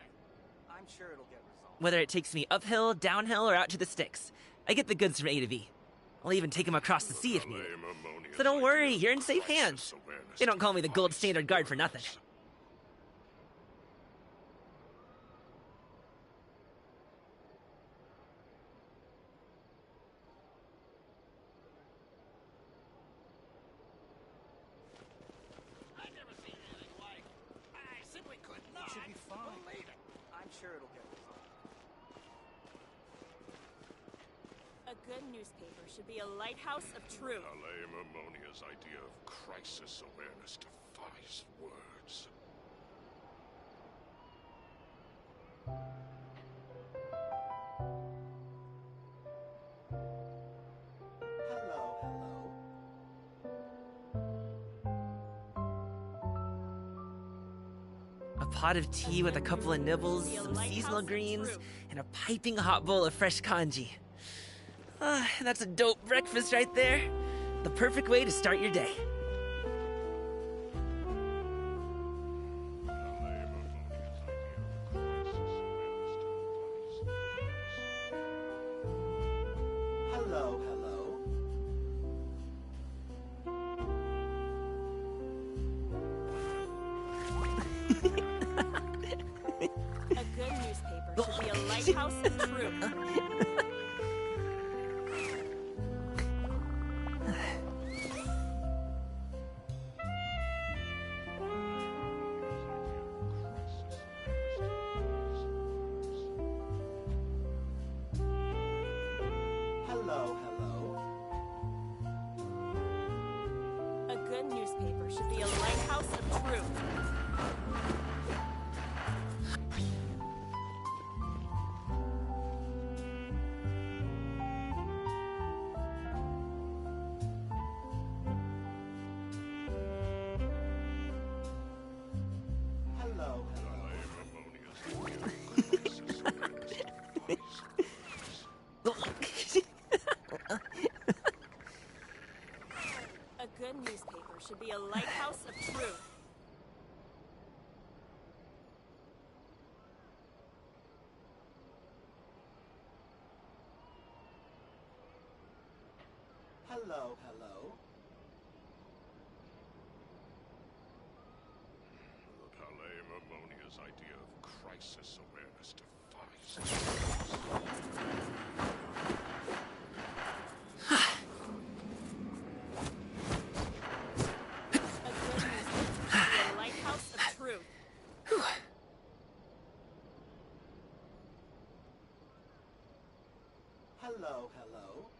I'm sure it'll get resolved. Whether it takes me uphill, downhill, or out to the sticks, I get the goods from A to B. I'll even take them across the sea if needed. So don't worry, you're in safe hands. They don't call me the gold standard guard for nothing. I've never seen anything like. I simply could not. Should be fine. Believe it. I'm sure it'll get resolved. A good newspaper should be a lighthouse of truth. Palais Mermonia's idea of crisis awareness defies words. A pot of tea with a couple of nibbles, some seasonal greens, and a piping hot bowl of fresh kanji. That's a dope breakfast right there. The perfect way to start your day. Hello, hello. A good newspaper should be a lighthouse of truth. Hello, hello. A good newspaper should be a lighthouse of truth. Hello, A good newspaper should be a lighthouse of truth. hello, hello. The Palais Mermonia's idea of crisis awareness defies. A lighthouse of truth. Hello, hello.